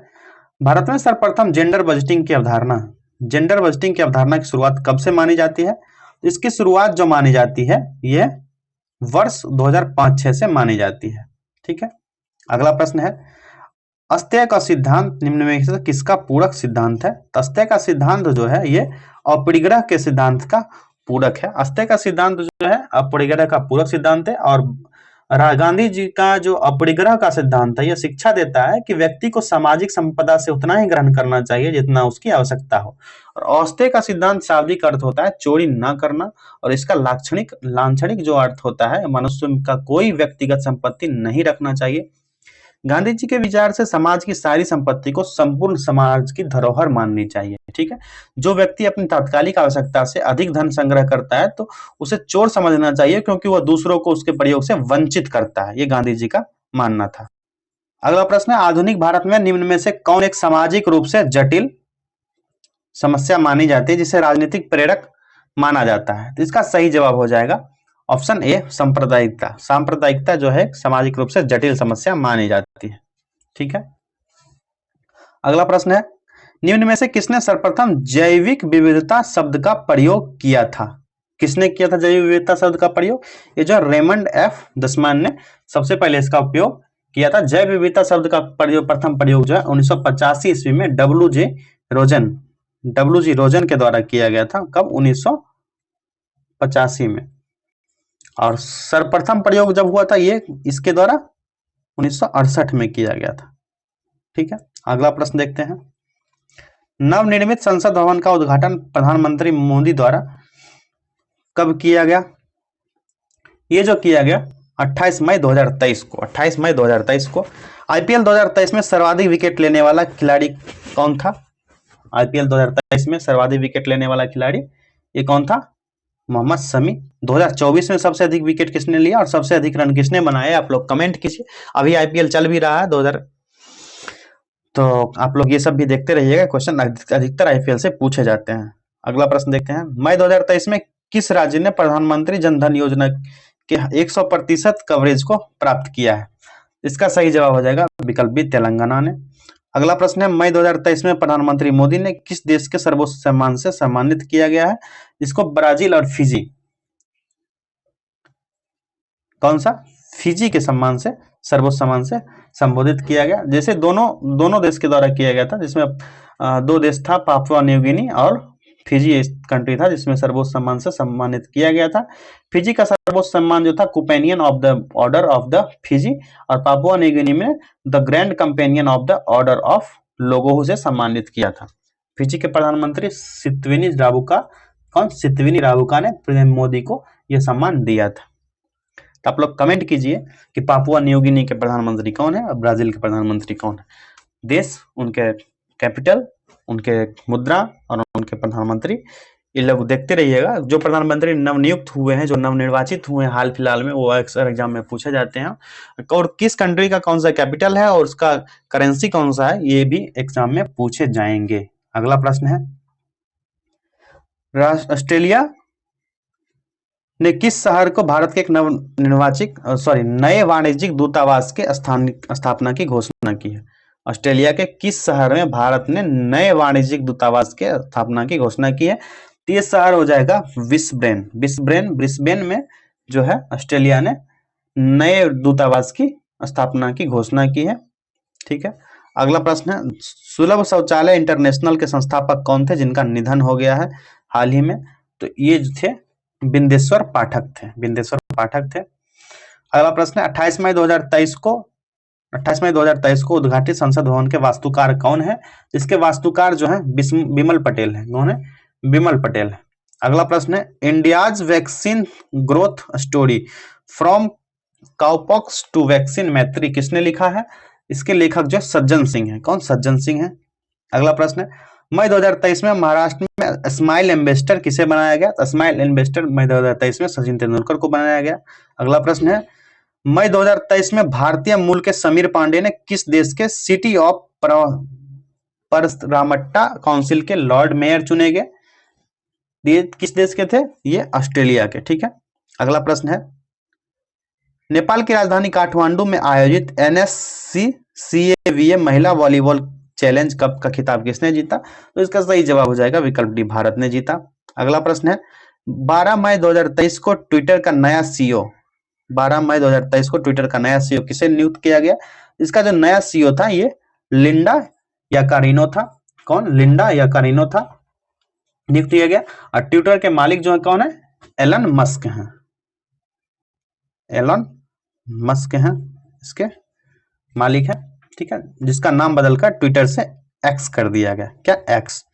भारत में सर्वप्रथम जेंडर बजटिंग की अवधारणा की शुरुआत कब से मानी जाती है? तो इसकी शुरुआत जो मानी जाती है यह वर्ष 2005-6 से मानी जाती है। ठीक है, अगला प्रश्न है, अस्तेय का सिद्धांत निम्न में से किसका पूरक सिद्धांत है? अस्तेय का सिद्धांत जो है ये अपरिग्रह के सिद्धांत का पूरक है। अस्तेय का सिद्धांत जो है अपरिग्रह का पूरक सिद्धांत है, और गांधी जी का जो अपरिग्रह का सिद्धांत है यह शिक्षा देता है कि व्यक्ति को सामाजिक संपदा से उतना ही ग्रहण करना चाहिए जितना उसकी आवश्यकता हो। और औस्ते का सिद्धांत शाब्दिक अर्थ होता है चोरी न करना, और इसका लाक्षणिक जो अर्थ होता है मनुष्य का कोई व्यक्तिगत संपत्ति नहीं रखना चाहिए। गांधी जी के विचार से समाज की सारी संपत्ति को संपूर्ण समाज की धरोहर माननी चाहिए। ठीक है, जो व्यक्ति अपनी तात्कालिक आवश्यकता से अधिक धन संग्रह करता है तो उसे चोर समझना चाहिए, क्योंकि वह दूसरों को उसके प्रयोग से वंचित करता है। ये गांधी जी का मानना था। अगला प्रश्न है, आधुनिक भारत में निम्न में से कौन एक सामाजिक रूप से जटिल समस्या मानी जाती है जिसे राजनीतिक प्रेरक माना जाता है? तो इसका सही जवाब हो जाएगा ऑप्शन ए, सांप्रदायिकता। सांप्रदायिकता जो है सामाजिक रूप से जटिल समस्या मानी जाती है। ठीक है, अगला प्रश्न है, निम्न में से किसने सर्वप्रथम जैविक विविधता शब्द का प्रयोग किया था? किसने किया था जैविक विविधता शब्द का प्रयोग? ये जो रेमंड एफ दसमान ने सबसे पहले इसका उपयोग किया था। जैव विविधता शब्द का प्रथम प्रयोग जो है 1985 ईस्वी में डब्ल्यू जी रोजन के द्वारा किया गया था। कब? 1985 में। और सर्वप्रथम प्रयोग जब हुआ था ये इसके द्वारा 1968 में किया गया था। ठीक है, अगला प्रश्न देखते हैं, नवनिर्मित संसद भवन का उद्घाटन प्रधानमंत्री मोदी द्वारा कब किया गया? ये जो किया गया 28 मई 2023 को। 28 मई 2023 को। आईपीएल 2023 में सर्वाधिक विकेट लेने वाला खिलाड़ी कौन था? आईपीएल 2023 में सर्वाधिक विकेट लेने वाला खिलाड़ी ये कौन था? मोहम्मद शमी। 2024 में सबसे अधिक विकेट किसने लिया और सबसे अधिक रन किसने बनाए? आप लोग कमेंट कीजिए। अभी आईपीएल चल भी रहा है 2000, तो आप लोग ये सब भी देखते रहिएगा। क्वेश्चन अधिकतर आईपीएल से पूछे जाते हैं। अगला प्रश्न देखते हैं, मई 2023 में किस राज्य ने प्रधानमंत्री जन धन योजना के 100% कवरेज को प्राप्त किया है? इसका सही जवाब हो जाएगा विकल्प बी, तेलंगाना ने। अगला प्रश्न है, मई 2023 में प्रधानमंत्री मोदी ने किस देश के सर्वोच्च सम्मान से सम्मानित किया गया है? इसको ब्राजील और फिजी। कौन सा? फिजी के सम्मान से, सर्वोच्च सम्मान से संबोधित किया गया। जैसे दोनों देश के द्वारा किया गया था, जिसमें दो देश था, पापुआ न्यू गिनी और फिजी कंट्री था, जिसमें सर्वोच्च सम्मान से सम्मानित किया गया था। फिजी का सर्वोच्च सम्मान जो था companion of the order of the Fiji, और पापुआ न्यू गिनी में the grand companion of the order of Logohu से सम्मानित किया था। फिजी के प्रधानमंत्री सितविनी राबुका ने प्रधानमंत्री मोदी को यह सम्मान दिया था। तो आप लोग कमेंट कीजिए कि पापुआ न्यू गिनी के प्रधानमंत्री कौन है और ब्राजील के प्रधानमंत्री कौन है। देश, उनके कैपिटल, उनके मुद्रा और उनके प्रधानमंत्री, ये लोग देखते रहिएगा। जो प्रधानमंत्री नवनियुक्त हुए हैं, जो नवनिर्वाचित हुए हैं हाल फिलहाल में, वो अक्सर एग्जाम में पूछे जाते हैं। और किस कंट्री का कौन सा कैपिटल है और उसका करेंसी कौन सा है, ये भी एग्जाम में पूछे जाएंगे। अगला प्रश्न है, ऑस्ट्रेलिया ने किस शहर को भारत के एक नए वाणिज्यिक दूतावास के स्थापना की घोषणा की है? ऑस्ट्रेलिया के किस शहर में भारत ने नए वाणिज्यिक दूतावास के स्थापना की घोषणा की है? तो ये शहर हो जाएगा ब्रिस्बेन में जो है ऑस्ट्रेलिया ने नए दूतावास की स्थापना की घोषणा की है। ठीक है, अगला प्रश्न है, सुलभ शौचालय इंटरनेशनल के संस्थापक कौन थे जिनका निधन हो गया है हाल ही में? तो ये थे बिंदेश्वर पाठक थे। अगला प्रश्न है, 28 मई 2023 को उद्घाटित संसद भवन के वास्तुकार कौन है? इसके वास्तुकार जो है बिमल पटेल है। कौन है? बिमल पटेल है। अगला प्रश्न है, India's vaccine growth story from cowpox to vaccine Maitri किसने लिखा है? इसके लेखक जो सज्जन सिंह है। कौन? सज्जन सिंह है। अगला प्रश्न है, मई 2023 में महाराष्ट्र में स्माइल एम्बेसडर किसे बनाया गया? तो स्माइल एम्बेसडर मई 2023 में सचिन तेंदुलकर को बनाया गया। अगला प्रश्न है, मई 2023 में भारतीय मूल के समीर पांडे ने किस देश के सिटी ऑफ परसरामट्टा काउंसिल के लॉर्ड मेयर चुने गए? ये किस देश के थे? ये ऑस्ट्रेलिया के। ठीक है, अगला प्रश्न है, नेपाल की राजधानी काठमांडू में आयोजित NSCCAVA महिला वॉलीबॉल चैलेंज कप का खिताब किसने जीता? तो इसका सही जवाब हो जाएगा विकल्प डी, भारत ने जीता। अगला प्रश्न है, 12 मई 2023 को ट्विटर का नया सीईओ किसे नियुक्त किया गया? इसका जो नया सीईओ था ये लिंडा याकारिनो था। कौन? लिंडा याकारिनो था, नियुक्त किया गया। और ट्विटर के मालिक जो है कौन है? एलन मस्क हैं। एलन मस्क हैं इसके मालिक है, ठीक है, जिसका नाम बदलकर ट्विटर से एक्स कर दिया गया। क्या? एक्स।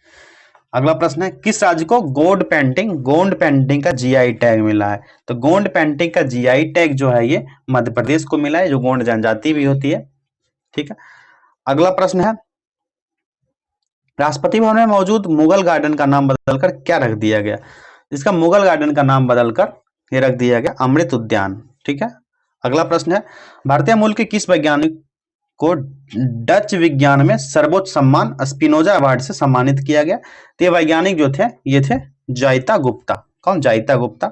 अगला प्रश्न है, किस राज्य को गोंड पेंटिंग का जीआई टैग मिला है? तो गोंड पेंटिंग का जीआई टैग जो है ये मध्य प्रदेश को मिला है, जो गोंड जनजाति भी होती है, ठीक है। अगला प्रश्न है, राष्ट्रपति भवन में मौजूद मुगल गार्डन का नाम बदलकर क्या रख दिया गया? इसका मुगल गार्डन का नाम बदलकर ये रख दिया गया अमृत उद्यान, ठीक है। अगला प्रश्न है, भारतीय मूल के किस वैज्ञानिक को डच विज्ञान में सर्वोच्च सम्मान स्पिनोजा अवार्ड से सम्मानित किया गया? तो ये वैज्ञानिक जो थे ये थे जाइता गुप्ता। कौन? जाइता गुप्ता,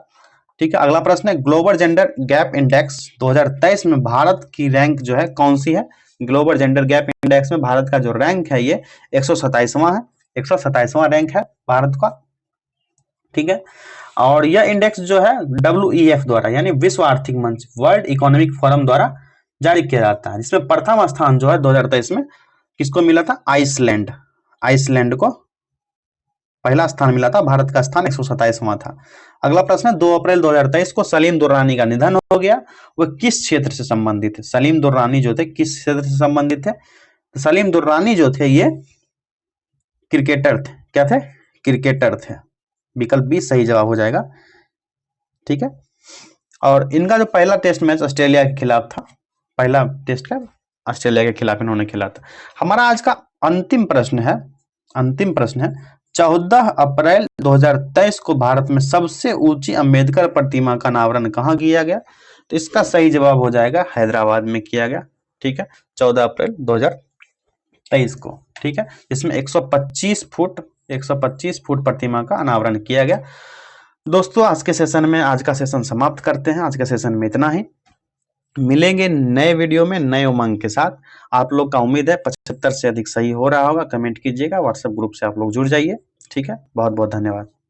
ठीक है। अगला प्रश्न है, ग्लोबल जेंडर गैप इंडेक्स 2023 में भारत की रैंक जो है कौन सी है? ग्लोबल जेंडर गैप इंडेक्स में भारत का जो रैंक है ये 127वां है, 127वां रैंक है भारत का, ठीक है। और यह इंडेक्स जो है WEF द्वारा यानी विश्व आर्थिक मंच, वर्ल्ड इकोनॉमिक फोरम द्वारा जारी किया जाता है, जिसमें प्रथम स्थान जो है 2023 में किसको मिला था? आइसलैंड को पहला स्थान मिला था, भारत का स्थान 127वां था। अगला प्रश्न है, 2 अप्रैल 2023 को सलीम दुर्रानी का निधन हो गया, वह किस क्षेत्र से संबंधित है? सलीम दुर्रानी जो थे किस क्षेत्र से संबंधित थे? तो सलीम दुर्रानी जो थे ये क्रिकेटर थे। क्या थे? क्रिकेटर थे। विकल्प बी सही जवाब हो जाएगा, ठीक है। और इनका जो पहला टेस्ट मैच ऑस्ट्रेलिया के खिलाफ था, पहला टेस्ट का ऑस्ट्रेलिया के खिलाफ इन्होंने खेला था। हमारा आज का अंतिम प्रश्न है 14 अप्रैल 2023 को भारत में सबसे ऊंची अंबेडकर प्रतिमा का अनावरण कहाँ किया गया? तो इसका सही जवाब हो जाएगा हैदराबाद में किया गया, ठीक है, 14 अप्रैल 2023 को, ठीक है। इसमें 125 फुट प्रतिमा का अनावरण किया गया। दोस्तों आज के सेशन में आज का सेशन समाप्त करते हैं। आज के सेशन में इतना ही, मिलेंगे नए वीडियो में नए उमंग के साथ। आप लोग का उम्मीद है 75 से अधिक सही हो रहा होगा, कमेंट कीजिएगा, व्हाट्सएप ग्रुप से आप लोग जुड़ जाइए, ठीक है। बहुत बहुत धन्यवाद।